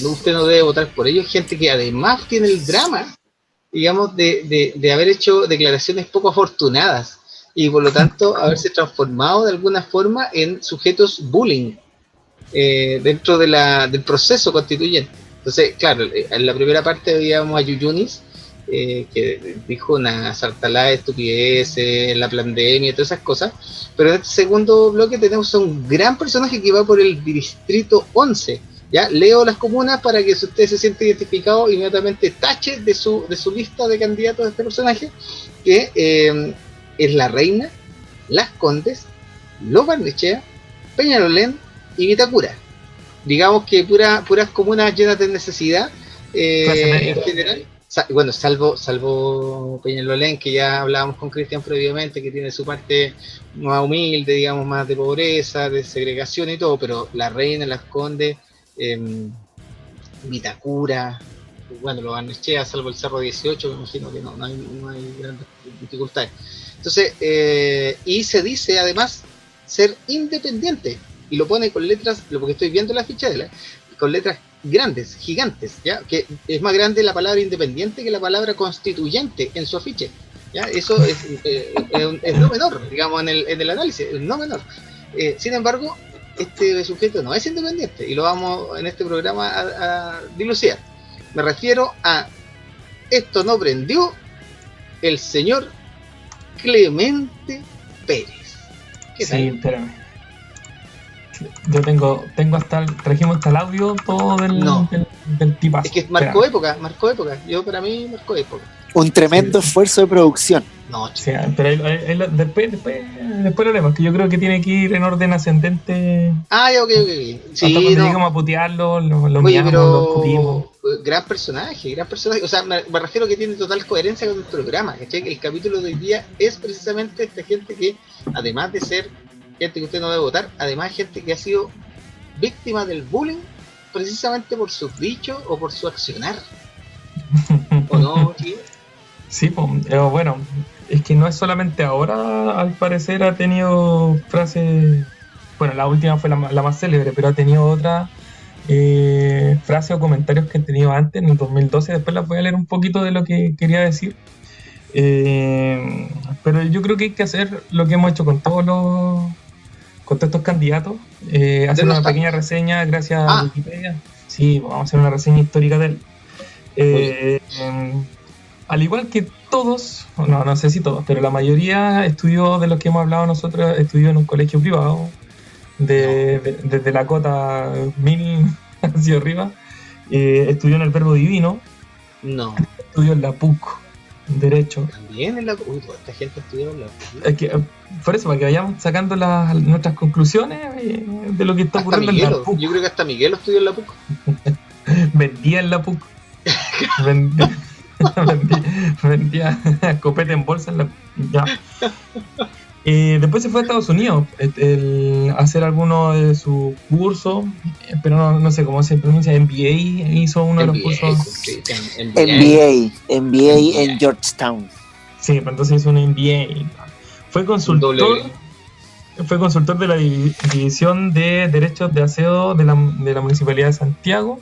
usted no debe votar por ellos, gente que además tiene el drama, digamos, de haber hecho declaraciones poco afortunadas y por lo tanto haberse transformado de alguna forma en sujetos bullying dentro del proceso constituyente. Entonces, claro, en la primera parte veíamos a Yuyunis, que dijo una sartalada de estupideces, la pandemia y todas esas cosas, pero en este segundo bloque tenemos a un gran personaje que va por el distrito 11. Ya leo las comunas para que si usted se siente identificado, inmediatamente tache de su lista de candidatos a este personaje, que es La Reina, Las Condes, Los Barnechea, Peñalolén y Vitacura. Digamos que puras comunas llenas de necesidad en general. Bueno, salvo Peñalolén, que ya hablábamos con Cristian previamente, que tiene su parte más humilde, digamos, más de pobreza, de segregación y todo, pero La Reina, Las Condes, Vitacura, bueno, Los Barnechea, salvo el Cerro 18, me imagino que no hay grandes dificultades. Entonces, y se dice además ser independiente, y lo pone con letras, porque estoy viendo la ficha con letras grandes, gigantes, ¿ya? Que es más grande la palabra independiente que la palabra constituyente en su afiche, ¿ya? Eso es no menor, digamos, en el análisis, es no menor. Sin embargo, este sujeto no es independiente, y lo vamos en este programa a dilucidar. Me refiero a esto no prendió el señor Clemente Pérez. ¿Qué tal? Sí, espérame. Yo trajimos hasta el audio todo del tipazo. Es que marcó época. Para mí marcó época. Un tremendo esfuerzo de producción. No, sí, pero después lo leemos, que yo creo que tiene que ir en orden ascendente. Ya, ok. Sí, cuando llegamos a putearlo, lo miramos, lo discutimos. Gran personaje. O sea, me refiero que tiene total coherencia con el programa, ¿cachai? El capítulo de hoy día es precisamente esta gente que, además de ser gente que usted no debe votar, además gente que ha sido víctima del bullying precisamente por sus dichos o por su accionar. ¿O no, tío? Sí, pues, bueno, es que no es solamente ahora, al parecer ha tenido frases, bueno, la última fue la más célebre, pero ha tenido otras frases o comentarios que han tenido antes, en el 2012, después las voy a leer un poquito de lo que quería decir. Pero yo creo que hay que hacer lo que hemos hecho con todos estos candidatos, hacer una pequeña reseña gracias a Wikipedia. Sí, vamos a hacer una reseña histórica de él. Al igual que todos, no sé si todos, pero la mayoría estudió, de los que hemos hablado nosotros, estudió en un colegio privado, desde la cota 1000 hacia arriba. Estudió en el Verbo Divino. No. Estudió en la PUC, Derecho. También en la PUC. Esta gente estudió en la PUC. Es que, por eso, para que vayamos sacando nuestras conclusiones de lo que está ocurriendo en la PUC. Yo creo que hasta Miguel estudió en la PUC. Vendía en la PUC. vendía copete en bolsa en la ya. Después se fue a Estados Unidos a hacer algunos de sus cursos, pero no sé cómo se pronuncia, MBA, hizo uno de los cursos. MBA en Georgetown. Sí, pues entonces hizo un MBA. Fue consultor de la División de Derechos de Aseo de la Municipalidad de Santiago.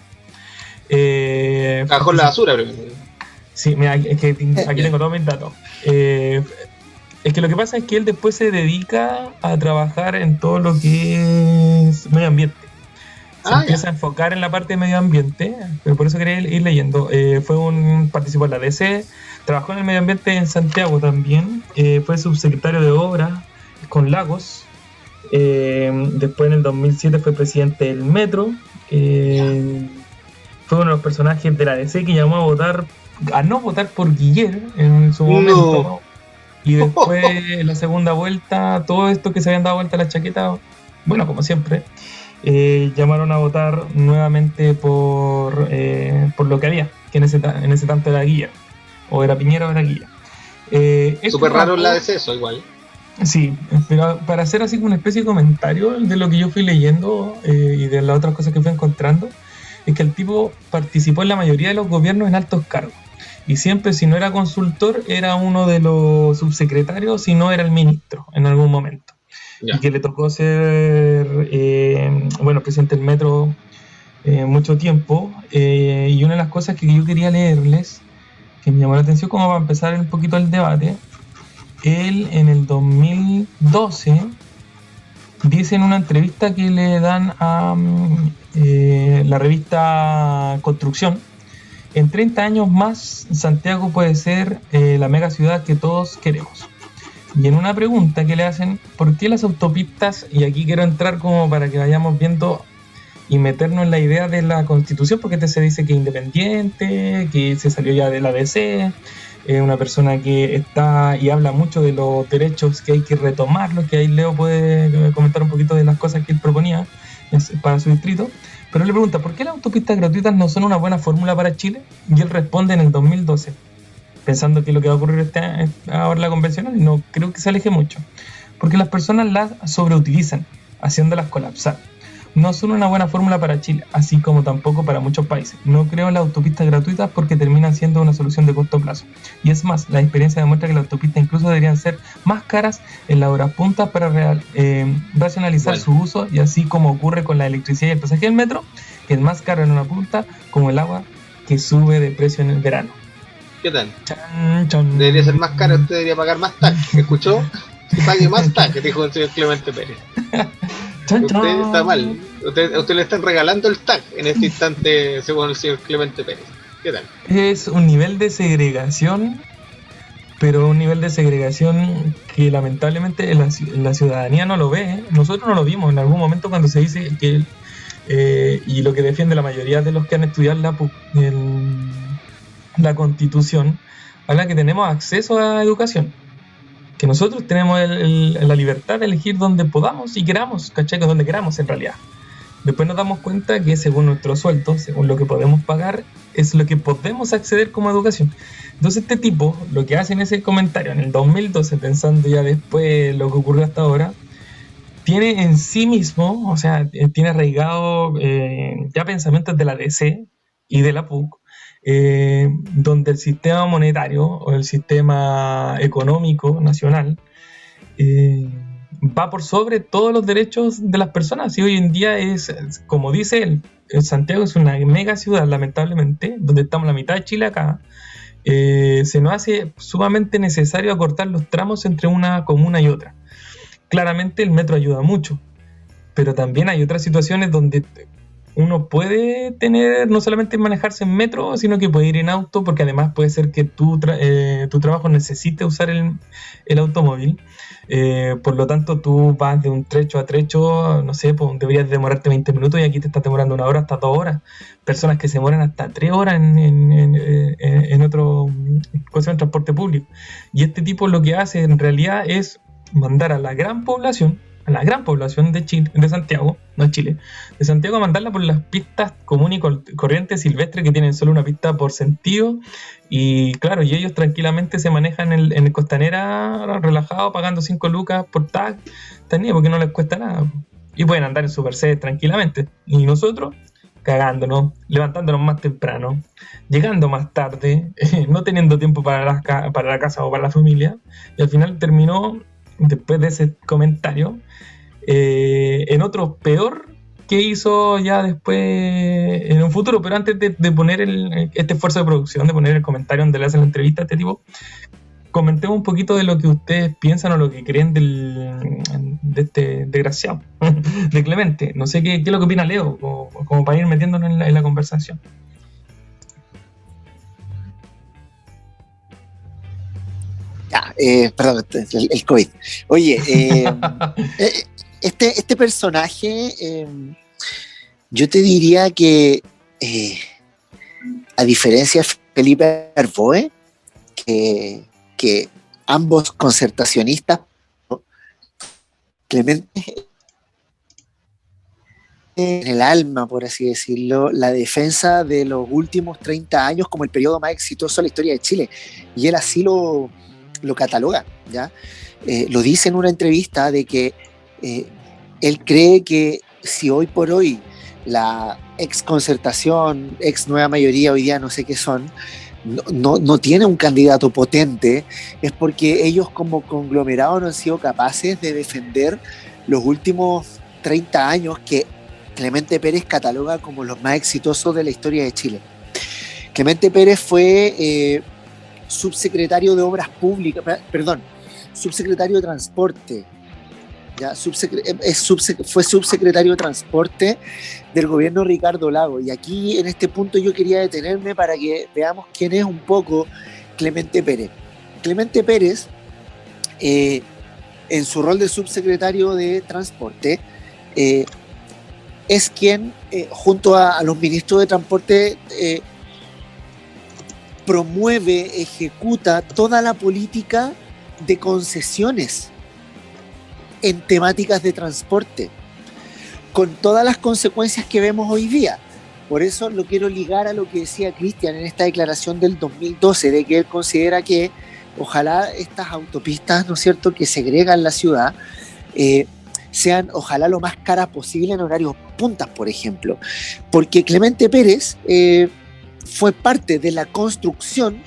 Trabajó en la basura, pero... Sí, mira, es que aquí tengo todos mis datos. Es que lo que pasa es que él después se dedica a trabajar en todo lo que es medio ambiente. Se empieza a enfocar en la parte de medio ambiente, pero por eso quería ir leyendo. Participó en la DC, trabajó en el medio ambiente en Santiago también, fue subsecretario de Obras con Lagos. Después en el 2007 fue presidente del Metro. Fue uno de los personajes de la DC que llamó a no votar por Guiller en su momento. Y después, en la segunda vuelta, todo esto que se habían dado vuelta a la chaqueta, bueno, como siempre, llamaron a votar nuevamente por lo que había, que en ese tanto era Guilla, o era Piñera o era Guilla. Súper raro la de eso, igual. Sí, pero para hacer así como una especie de comentario de lo que yo fui leyendo y de las otras cosas que fui encontrando, es que el tipo participó en la mayoría de los gobiernos en altos cargos. Y siempre, si no era consultor, era uno de los subsecretarios, si no era el ministro en algún momento. Yeah. Y que le tocó ser, presidente del Metro mucho tiempo. Y una de las cosas que yo quería leerles, que me llamó la atención como para empezar un poquito el debate, él en el 2012 dice en una entrevista que le dan a la revista Construcción: en 30 años más Santiago puede ser la mega ciudad que todos queremos. Y en una pregunta que le hacen, ¿por qué las autopistas? Y aquí quiero entrar como para que vayamos viendo y meternos en la idea de la Constitución, porque se dice que es independiente, que se salió ya de la DC, una persona que está y habla mucho de los derechos que hay que retomarlos, que ahí Leo puede comentar un poquito de las cosas que él proponía para su distrito. Pero le pregunta, ¿por qué las autopistas gratuitas no son una buena fórmula para Chile? Y él responde en el 2012, pensando que lo que va a ocurrir ahora en la convencional, y no creo que se aleje mucho, porque las personas las sobreutilizan, haciéndolas colapsar. No son una buena fórmula para Chile, así como tampoco para muchos países. No creo en las autopistas gratuitas porque terminan siendo una solución de corto plazo. Y es más, la experiencia demuestra que las autopistas incluso deberían ser más caras en las horas puntas para racionalizar su uso, y así como ocurre con la electricidad y el pasaje del metro, que es más caro en una punta, como el agua que sube de precio en el verano. ¿Qué tal? Chan, chan. Debería ser más caro, usted debería pagar más TAC. ¿Escuchó? Que pague más TAC, dijo el señor Clemente Pérez. Usted está mal. Usted le están regalando el TAC en este instante, según el señor Clemente Pérez. ¿Qué tal? Es un nivel de segregación, pero un nivel de segregación que lamentablemente la ciudadanía no lo ve. Nosotros no lo vimos en algún momento cuando se dice que y lo que defiende la mayoría de los que han estudiado la Constitución, habla que tenemos acceso a educación, que nosotros tenemos la libertad de elegir donde podamos y queramos, ¿cachai? Donde queramos en realidad. Después nos damos cuenta que según nuestro sueldo, según lo que podemos pagar, es lo que podemos acceder como educación. Entonces este tipo, lo que hace en ese comentario en el 2012, pensando ya después lo que ocurrió hasta ahora, tiene en sí mismo, o sea, tiene arraigado ya pensamientos de la DC y de la PUC, donde el sistema monetario o el sistema económico nacional va por sobre todos los derechos de las personas. Y hoy en día es, como dice él, Santiago es una mega ciudad, lamentablemente, donde estamos la mitad de Chile acá. Se nos hace sumamente necesario acortar los tramos entre una comuna y otra. Claramente el metro ayuda mucho, pero también hay otras situaciones donde uno puede tener, no solamente manejarse en metro, sino que puede ir en auto, porque además puede ser que tu trabajo necesite usar el automóvil. Por lo tanto, tú vas de un trecho a trecho, no sé, pues deberías demorarte 20 minutos y aquí te estás demorando 1 hora hasta 2 horas. Personas que se demoran hasta 3 horas en otro transporte público. Y este tipo lo que hace en realidad es mandar a la gran población de Chile, de Santiago, no Chile, de Santiago, a mandarla por las pistas comunes y corrientes silvestres que tienen solo una pista por sentido. Y claro, y ellos tranquilamente se manejan en el Costanera relajado, pagando 5 lucas por tag, porque no les cuesta nada, y pueden andar en su Mercedes tranquilamente. Y nosotros cagándonos, levantándonos más temprano, llegando más tarde, no teniendo tiempo para la casa o para la familia, y al final terminó, después de ese comentario, en otro peor que hizo ya después en un futuro. Pero antes de poner este esfuerzo de producción, de poner el comentario donde le hacen la entrevista a este tipo, comentemos un poquito de lo que ustedes piensan o lo que creen de este desgraciado, de Clemente. No sé qué es lo que opina Leo, como para ir metiéndonos en la conversación. Perdón, el COVID. Oye, este personaje, yo te diría que, a diferencia de Felipe Arboe, que ambos concertacionistas. Clemente, en el alma, por así decirlo, la defensa de los últimos 30 años como el periodo más exitoso de la historia de Chile, y él así lo cataloga, ¿ya? Lo dice en una entrevista de que él cree que si hoy por hoy la ex concertación, ex nueva mayoría, hoy día no sé qué son, no tiene un candidato potente, es porque ellos como conglomerado no han sido capaces de defender los últimos 30 años que Clemente Pérez cataloga como los más exitosos de la historia de Chile. Clemente Pérez fue subsecretario de Obras Públicas, subsecretario de Transporte, ¿ya? Fue subsecretario de Transporte del gobierno Ricardo Lagos. Y aquí en este punto yo quería detenerme para que veamos quién es un poco Clemente Pérez. Clemente Pérez, en su rol de subsecretario de Transporte, es quien, junto a los ministros de Transporte, promueve, ejecuta toda la política de concesiones en temáticas de transporte, con todas las consecuencias que vemos hoy día. Por eso lo quiero ligar a lo que decía Cristian en esta declaración del 2012, de que él considera que ojalá estas autopistas, ¿no es cierto?, que segregan la ciudad, sean ojalá lo más caras posible en horarios puntas, por ejemplo. Porque Clemente Pérez fue parte de la construcción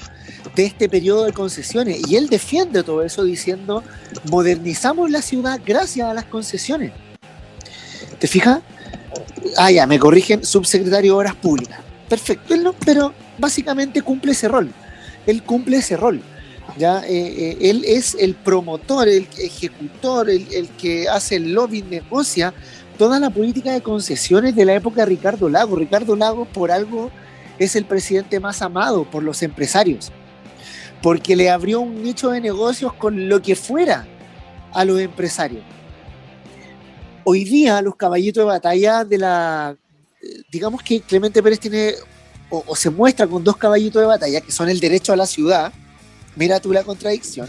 de este periodo de concesiones, y él defiende todo eso diciendo: modernizamos la ciudad gracias a las concesiones. ¿Te fijas? Ya, me corrigen, subsecretario de Obras Públicas. Perfecto, él no, pero básicamente cumple ese rol. Él cumple ese rol. ¿Ya? Él es el promotor, el ejecutor, el que hace el lobbying, negocia toda la política de concesiones de la época de Ricardo Lagos. Ricardo Lagos, por algo, es el presidente más amado por los empresarios, porque le abrió un nicho de negocios con lo que fuera a los empresarios. Hoy día los caballitos de batalla digamos que Clemente Pérez tiene o se muestra con dos caballitos de batalla, que son el derecho a la ciudad, mira tú la contradicción,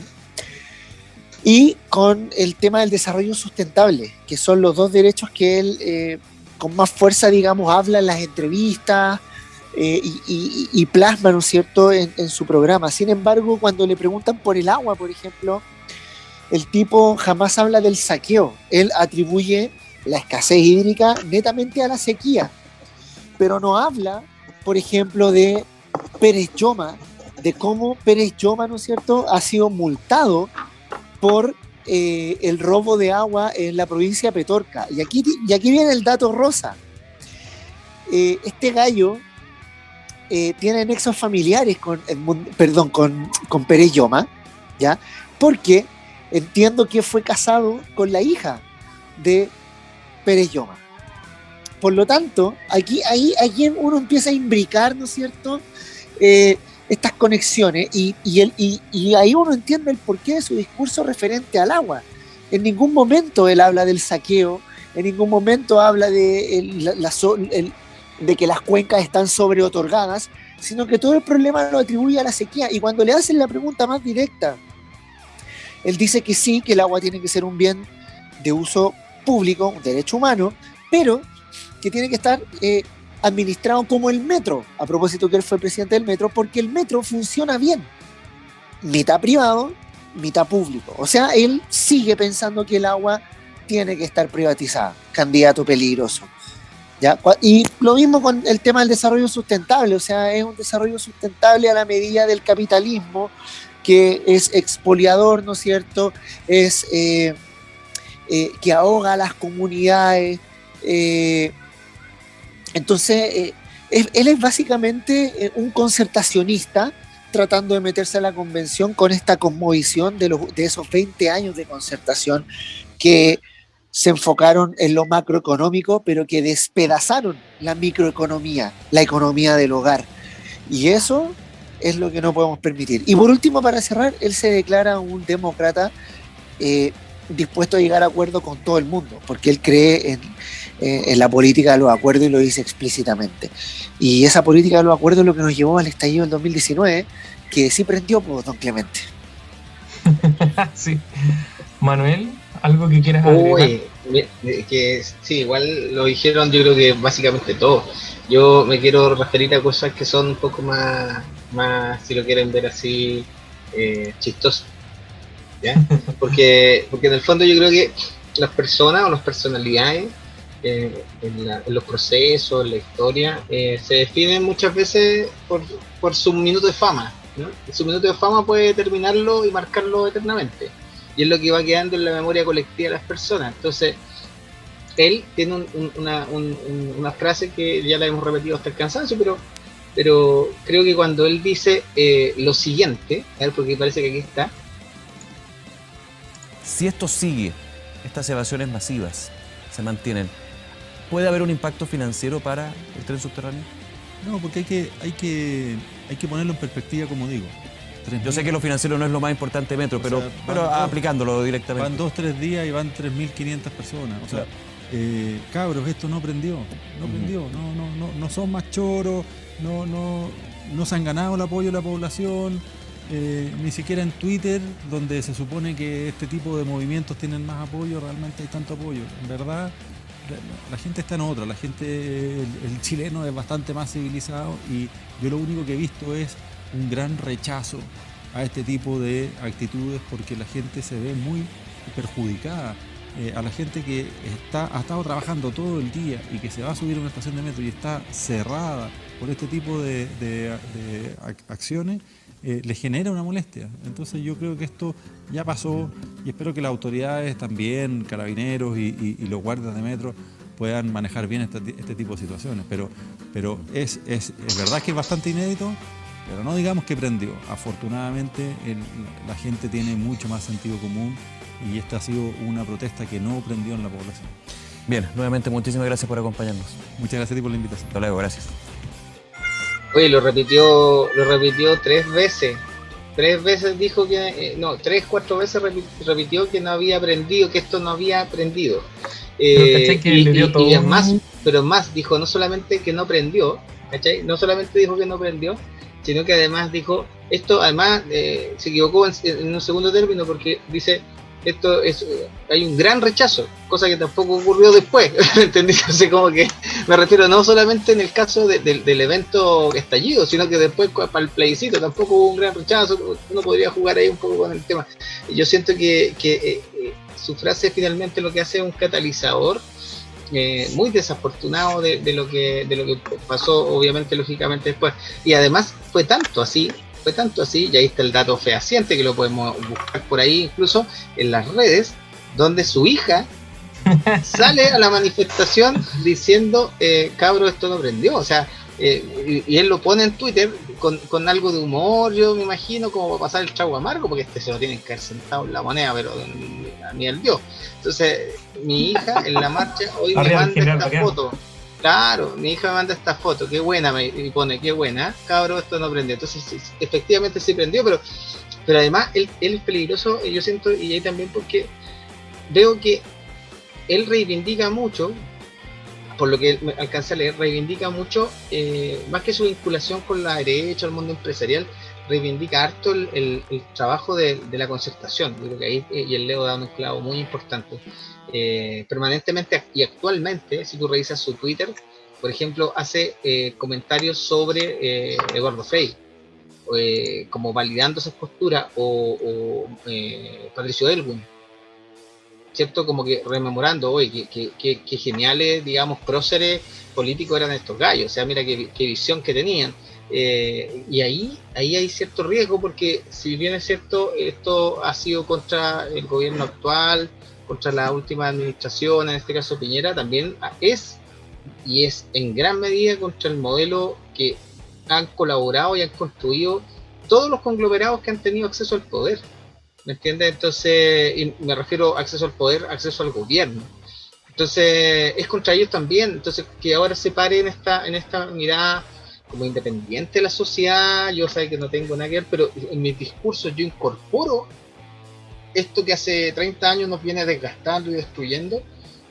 y con el tema del desarrollo sustentable, que son los dos derechos que él con más fuerza, digamos, habla en las entrevistas y plasma, ¿no es cierto?, en su programa. Sin embargo, cuando le preguntan por el agua, por ejemplo, el tipo jamás habla del saqueo. Él atribuye la escasez hídrica netamente a la sequía, pero no habla, por ejemplo, de Pérez Lloma, de cómo Pérez Lloma, ¿no es cierto?, ha sido multado por el robo de agua en la provincia de Petorca. Y aquí viene el dato rosa. Este gallo tiene nexos familiares con Pérez Lloma, ¿ya? Porque entiendo que fue casado con la hija de Pérez Lloma. Por lo tanto, aquí uno empieza a imbricar, ¿no es cierto?, estas conexiones y ahí uno entiende el porqué de su discurso referente al agua. En ningún momento él habla del saqueo, en ningún momento habla de que las cuencas están sobreotorgadas, sino que todo el problema lo atribuye a la sequía. Y cuando le hacen la pregunta más directa, él dice que sí, que el agua tiene que ser un bien de uso público, un derecho humano, pero que tiene que estar administrado como el metro, a propósito que él fue presidente del metro, porque el metro funciona bien, mitad privado, mitad público. O sea, él sigue pensando que el agua tiene que estar privatizada, candidato peligroso, ¿ya? Y lo mismo con el tema del desarrollo sustentable, o sea, es un desarrollo sustentable a la medida del capitalismo, que es expoliador, ¿no es cierto?, es que ahoga a las comunidades. Entonces, él es básicamente un concertacionista tratando de meterse a la convención con esta cosmovisión de esos 20 años de concertación que se enfocaron en lo macroeconómico, pero que despedazaron la microeconomía, la economía del hogar. Y eso es lo que no podemos permitir. Y por último, para cerrar, él se declara un demócrata dispuesto a llegar a acuerdo con todo el mundo, porque él cree en la política de los acuerdos y lo dice explícitamente. Y esa política de los acuerdos es lo que nos llevó al estallido del 2019, que sí prendió por don Clemente. Sí. Manuel, ¿algo que quieras agregar? Que sí, igual lo dijeron, yo creo que básicamente todo. Yo me quiero referir a cosas que son un poco más si lo quieren ver así, chistosas, ¿ya? Porque en el fondo yo creo que las personas o las personalidades en los procesos, en la historia, se definen muchas veces por su minuto de fama, ¿no? Su minuto de fama puede determinarlo y marcarlo eternamente, y es lo que va quedando en la memoria colectiva de las personas. Entonces, él tiene una frase que ya la hemos repetido hasta el cansancio, pero creo que cuando él dice lo siguiente, a ver, porque parece que aquí está. Si esto sigue, estas evasiones masivas se mantienen, ¿puede haber un impacto financiero para el tren subterráneo? No, porque hay que ponerlo en perspectiva, como digo. Yo sé que lo financiero no es lo más importante, Metro, pero aplicándolo directamente. Van 2-3 días y van 3.500 personas. O sea, cabros, esto no prendió. No son más choros, no se han ganado el apoyo de la población. Ni siquiera en Twitter, donde se supone que este tipo de movimientos tienen más apoyo, realmente hay tanto apoyo. En verdad, la gente está en otra, el chileno es bastante más civilizado, y yo lo único que he visto es un gran rechazo a este tipo de actitudes, porque la gente se ve muy perjudicada. A la gente que ha estado trabajando todo el día y que se va a subir a una estación de metro y está cerrada por este tipo de acciones, le genera una molestia. Entonces yo creo que esto ya pasó, y espero que las autoridades también, carabineros y los guardias de metro, puedan manejar bien este tipo de situaciones. Pero es verdad que es bastante inédito, pero no digamos que prendió. Afortunadamente la gente tiene mucho más sentido común, y esta ha sido una protesta que no prendió en la población. Bien, nuevamente muchísimas gracias por acompañarnos. Muchas gracias a ti por la invitación. Hasta luego, gracias. Oye, lo repitió 3 veces. 3 veces dijo que, 4 veces repitió que no había aprendido, que esto no había aprendido. Y es más, pero más dijo, no solamente que no aprendió, ¿cachai? No solamente dijo que no aprendió, sino que además dijo, esto además se equivocó en un segundo término, porque dice, hay un gran rechazo, cosa que tampoco ocurrió después, ¿entendí? Entonces, como que me refiero no solamente en el caso del evento estallido, sino que después para el plebiscito tampoco hubo un gran rechazo. Uno podría jugar ahí un poco con el tema. Yo siento que su frase finalmente lo que hace es un catalizador muy desafortunado de lo que pasó, obviamente, lógicamente después. Y además fue tanto así, y ahí está el dato fehaciente, que lo podemos buscar por ahí incluso en las redes, donde su hija sale a la manifestación diciendo, cabro, esto no prendió. O sea, y él lo pone en Twitter con algo de humor, yo me imagino, como va a pasar el trago amargo, porque se lo tienen que haber sentado en la moneda, pero ni el Dios. Entonces, mi hija en la marcha hoy me manda esta foto. Claro, mi hija me manda esta foto, qué buena, me pone, qué buena, cabro, esto no prendió. Entonces, sí, efectivamente sí prendió, pero además él es peligroso, yo siento, y ahí también porque veo que él reivindica mucho, por lo que me alcanza a leer, reivindica mucho, más que su vinculación con la derecha, el mundo empresarial, reivindica harto el trabajo de la concertación. Yo creo que ahí y el Leo da un clavo muy importante. Permanentemente y actualmente, si tú revisas su Twitter, por ejemplo, hace comentarios sobre Eduardo Frei, como validando esas posturas, o Patricio Elwin, ¿cierto? Como que rememorando, oye, que geniales, digamos, próceres políticos eran estos gallos. O sea, mira qué visión que tenían. Y ahí hay cierto riesgo, porque si bien es cierto, esto ha sido contra el gobierno actual, contra la última administración, en este caso Piñera, también es en gran medida contra el modelo que han colaborado y han construido todos los conglomerados que han tenido acceso al poder, ¿me entiendes? Entonces, y me refiero a acceso al poder, acceso al gobierno. Entonces, es contra ellos también. Entonces, que ahora se pare en esta mirada como independiente de la sociedad. Yo sé que no tengo nada que ver, pero en mis discursos yo incorporo esto que hace 30 años nos viene desgastando y destruyendo.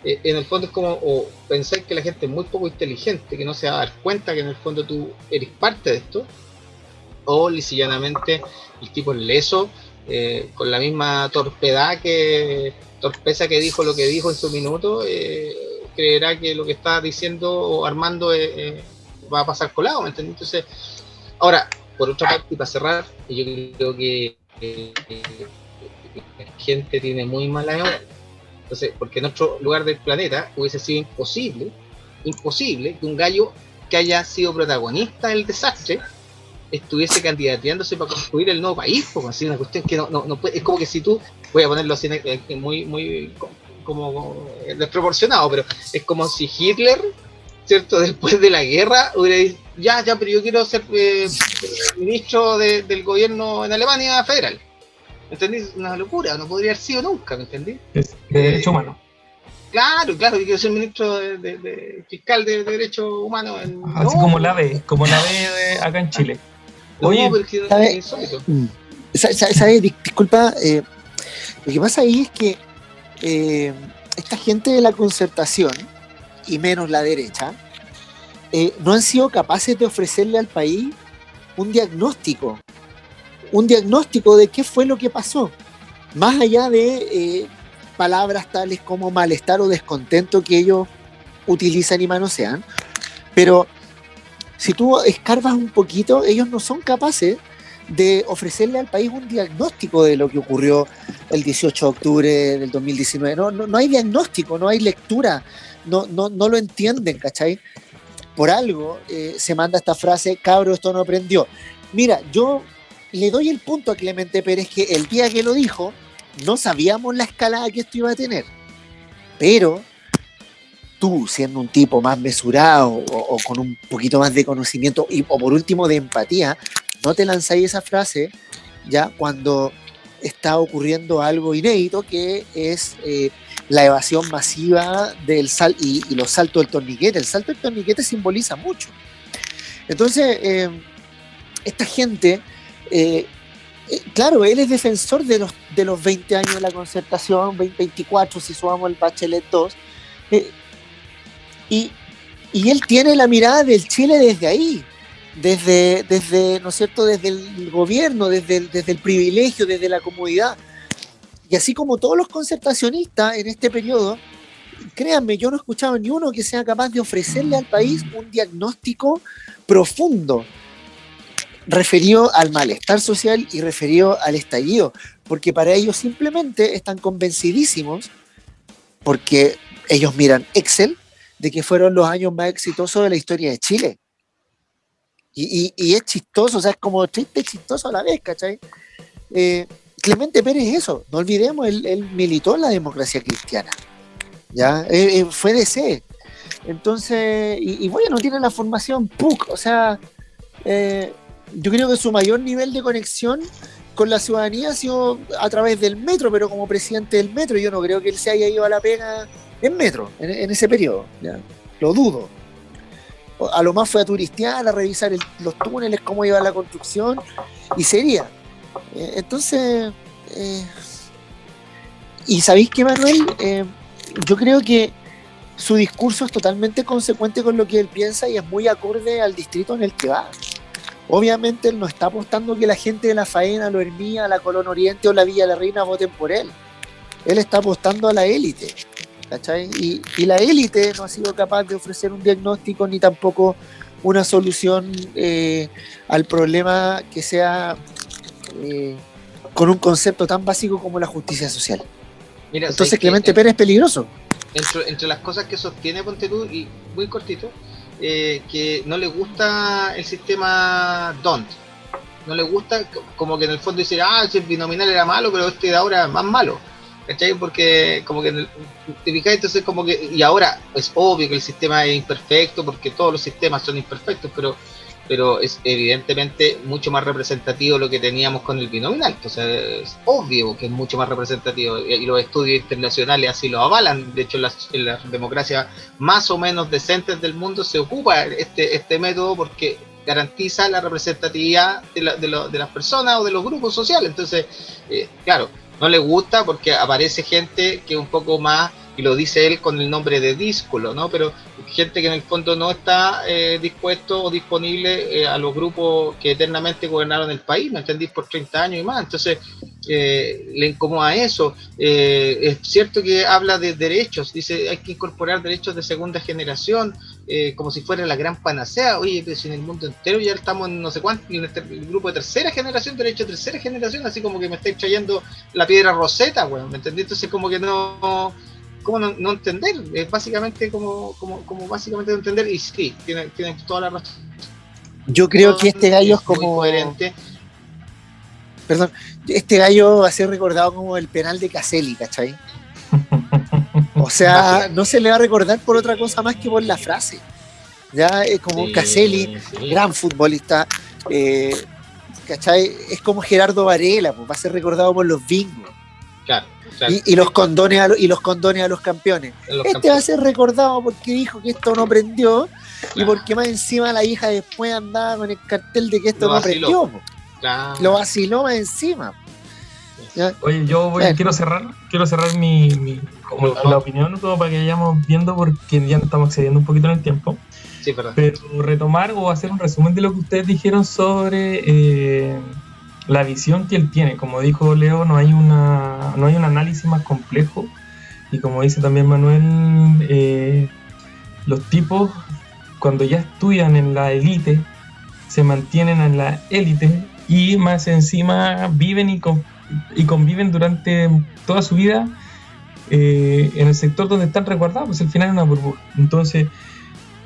En el fondo es como pensar que la gente es muy poco inteligente, que no se va a dar cuenta que en el fondo tú eres parte de esto, o lisillanamente el tipo es leso con la misma torpeza que dijo lo que dijo en su minuto, creerá que lo que está diciendo o armando va a pasar colado, ¿me entiendes? Entonces, ahora, por otra parte, y para cerrar, yo creo que la gente tiene muy mala memoria. Entonces, porque en otro lugar del planeta hubiese sido imposible que un gallo que haya sido protagonista del desastre estuviese candidateándose para construir el nuevo país, porque así una cuestión que no puede, es como que si tú, voy a ponerlo así muy como desproporcionado, pero es como si Hitler, ¿cierto?, después de la guerra hubiera dicho, ya, pero yo quiero ser ministro del gobierno en Alemania federal. ¿Me entendís? Una locura, no podría haber sido nunca, ¿me entendís? Es de derecho humano. Claro, yo quiero ser ministro de fiscal de derechos humanos. Así como la B de acá en Chile. Oye, pero es insólito. ¿Sabes? Disculpa, lo que pasa ahí es que esta gente de la concertación, y menos la derecha, no han sido capaces de ofrecerle al país un diagnóstico de qué fue lo que pasó, más allá de palabras tales como malestar o descontento que ellos utilizan y manosean. Pero si tú escarbas un poquito, ellos no son capaces de ofrecerle al país un diagnóstico de lo que ocurrió el 18 de octubre del 2019. No hay diagnóstico, no hay lectura, no lo entienden, ¿cachai? Por algo se manda esta frase, cabro, esto no aprendió. Mira, yo le doy el punto a Clemente Pérez que el día que lo dijo, no sabíamos la escalada que esto iba a tener. Pero tú, siendo un tipo más mesurado o con un poquito más de conocimiento o por último de empatía, no te lanzáis esa frase ya cuando está ocurriendo algo inédito, que es la evasión masiva del y los saltos del torniquete. El salto del torniquete simboliza mucho. Entonces, esta gente, claro, él es defensor de los 20 años de la concertación, 24 si sumamos el Bachelet 2, y él tiene la mirada del Chile desde ahí, desde ¿no es cierto?, desde el gobierno, desde el privilegio, desde la comodidad. Y así como todos los concertacionistas en este periodo, créanme, yo no he escuchado ni uno que sea capaz de ofrecerle al país un diagnóstico profundo referido al malestar social y referido al estallido, porque para ellos simplemente están convencidísimos, porque ellos miran Excel, de que fueron los años más exitosos de la historia de Chile. Y es chistoso, o sea, es como triste y chistoso a la vez, ¿cachai? Clemente Pérez es eso, no olvidemos, él militó en la democracia cristiana, ¿ya? Fue DC. Entonces, y bueno, no tiene la formación PUC, o sea, yo creo que su mayor nivel de conexión con la ciudadanía ha sido a través del metro, pero como presidente del metro, yo no creo que él se haya ido a la pega en metro, en ese periodo, ¿ya? Lo dudo. A lo más fue a turistear, a revisar los túneles, cómo iba la construcción, y sería. Entonces, y ¿sabéis qué, Manuel? Yo creo que su discurso es totalmente consecuente con lo que él piensa y es muy acorde al distrito en el que va. Obviamente él no está apostando que la gente de La Faena, Lo Hermía, la Colón Oriente o la Villa La Reina voten por él. Él está apostando a la élite, ¿cachai? Y la élite no ha sido capaz de ofrecer un diagnóstico ni tampoco una solución al problema que sea con un concepto tan básico como la justicia social. Mira, entonces Clemente Pérez es peligroso. Entre las cosas que sostiene, ponte tú, y muy cortito, que no le gusta el sistema DONT. No le gusta, como que en el fondo dice, si el binominal era malo, pero este de ahora es más malo. ¿Cachai? Porque como que te fijas, entonces como que, y ahora es obvio que el sistema es imperfecto, porque todos los sistemas son imperfectos, pero es evidentemente mucho más representativo lo que teníamos con el binominal. Entonces es obvio que es mucho más representativo, y los estudios internacionales así lo avalan. De hecho, en las democracias más o menos decentes del mundo se ocupa este método porque garantiza la representatividad de las personas o de los grupos sociales. Entonces, claro, no le gusta porque aparece gente que un poco más, y lo dice él con el nombre de díscolo, ¿no? Pero gente que en el fondo no está dispuesto o disponible a los grupos que eternamente gobernaron el país, ¿me entendís? Por 30 años y más. Entonces, le incomoda eso. Es cierto que habla de derechos, dice hay que incorporar derechos de segunda generación, como si fuera la gran panacea. Oye, pero si en el mundo entero ya estamos en no sé cuánto, en el grupo de tercera generación, derechos de tercera generación, así como que me estáis trayendo la piedra Rosetta, bueno, ¿me entendí? Entonces como que no entender, es básicamente como básicamente no entender, y sí, tiene toda la razón. Yo creo que este gallo es como coherente. Perdón, este gallo va a ser recordado como el penal de Caselli, ¿cachai? O sea, no se le va a recordar por otra cosa más que por la frase. Ya es como Caselli, gran futbolista, ¿cachai? Es como Gerardo Varela, pues va a ser recordado por los bingos. Claro. Y los condones a los campeones. Va a ser recordado porque dijo que esto no prendió, y porque más encima la hija después andaba con el cartel de que esto no prendió. Claro. Lo vaciló más encima. ¿Ya? Oye, quiero cerrar la opinión, como para que vayamos viendo, porque ya nos estamos excediendo un poquito en el tiempo. Sí, perdón. Pero retomar o hacer un resumen de lo que ustedes dijeron sobre la visión que él tiene. Como dijo Leo, no hay un análisis más complejo, y como dice también Manuel, los tipos cuando ya estudian en la élite se mantienen en la élite, y más encima viven y conviven durante toda su vida en el sector donde están resguardados, pues al final es una burbuja. Entonces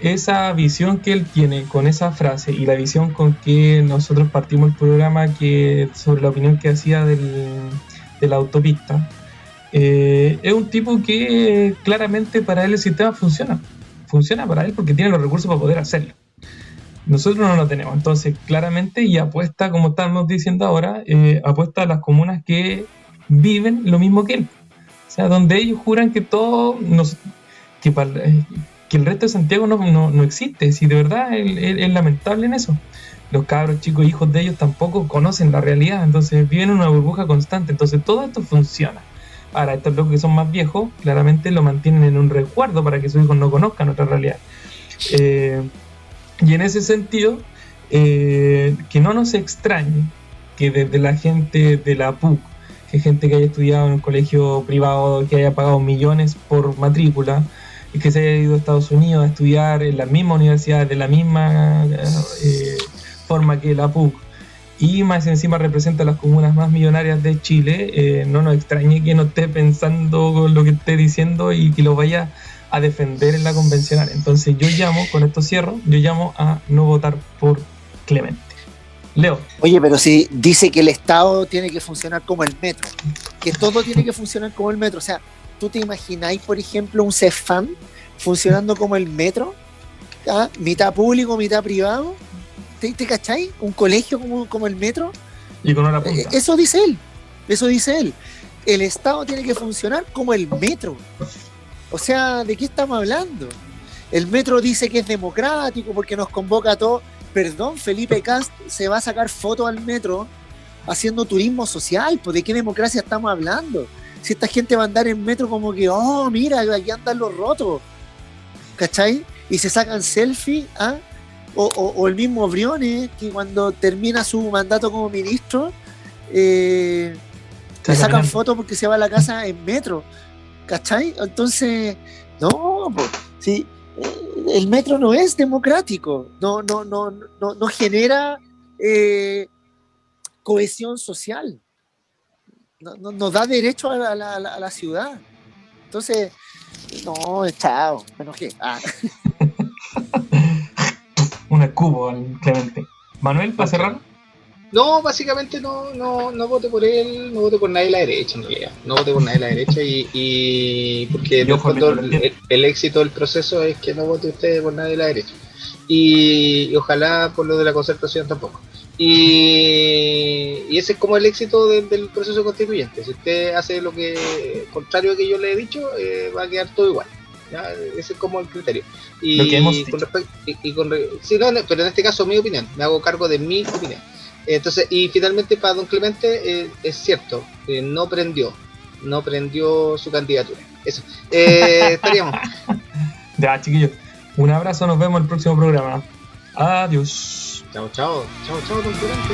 esa visión que él tiene con esa frase, y la visión con que nosotros partimos el programa sobre la opinión que hacía de la autopista, es un tipo que claramente para él el sistema funciona para él porque tiene los recursos para poder hacerlo. Nosotros no lo tenemos, entonces claramente, y apuesta, como estamos diciendo ahora, apuesta a las comunas que viven lo mismo que él, o sea, donde ellos juran que que el resto de Santiago no existe. Si de verdad es lamentable en eso. Los cabros chicos, hijos de ellos, tampoco conocen la realidad, entonces viven en una burbuja constante. Entonces todo esto funciona. Ahora, estos locos que son más viejos, claramente lo mantienen en un resguardo para que sus hijos no conozcan otra realidad. Y en ese sentido, que no nos extrañe que desde la gente de la PUC, que gente que haya estudiado en un colegio privado, que haya pagado millones por matrícula, y que se haya ido a Estados Unidos a estudiar en la misma universidad, de la misma forma que la PUC, y más encima representa las comunas más millonarias de Chile, no nos extrañe que no esté pensando lo que esté diciendo y que lo vaya a defender en la convencional. Entonces con esto cierro, yo llamo a no votar por Clemente. Leo. Oye, pero si dice que el Estado tiene que funcionar como el metro, que todo tiene que funcionar como el metro, o sea, ¿tú te imagináis, por ejemplo, un CEFAM funcionando como el metro? ¿Ah? Mitad público, mitad privado. ¿Te cacháis? ¿Un colegio como el metro? Y con hora punta. Eso dice él. El Estado tiene que funcionar como el metro. O sea, ¿de qué estamos hablando? El metro dice que es democrático porque nos convoca a todos. Perdón, Felipe Cast se va a sacar fotos al metro haciendo turismo social. ¿Pues de qué democracia estamos hablando? Si esta gente va a andar en metro como que, oh, mira, aquí andan los rotos, ¿cachai? Y se sacan selfies, ¿ah? O el mismo Briones, que cuando termina su mandato como ministro, le sacan fotos porque se va a la casa en metro, ¿cachai? Entonces, no, pues, sí, el metro no es democrático, no genera cohesión social. No da derecho a la ciudad. Entonces, no, chao, me enojé. Un escupo al Clemente. Manuel, ¿para cerrar? No, básicamente no vote por él, no vote por nadie de la derecha en realidad. No vote por nadie de la derecha y porque el éxito del proceso es que no vote usted por nadie de la derecha. Y ojalá por lo de la concertación tampoco. Y ese es como el éxito del proceso constituyente. Si usted hace lo contrario que yo le he dicho, va a quedar todo igual. ¿Ya? Ese es como el criterio. Lo que hemos dicho. Pero en este caso mi opinión, me hago cargo de mi opinión. Entonces, y finalmente para don Clemente, es cierto, no prendió su candidatura. Eso. Estaríamos. Ya, chiquillos. Un abrazo, nos vemos en el próximo programa. Adiós. Chao, don Clemente.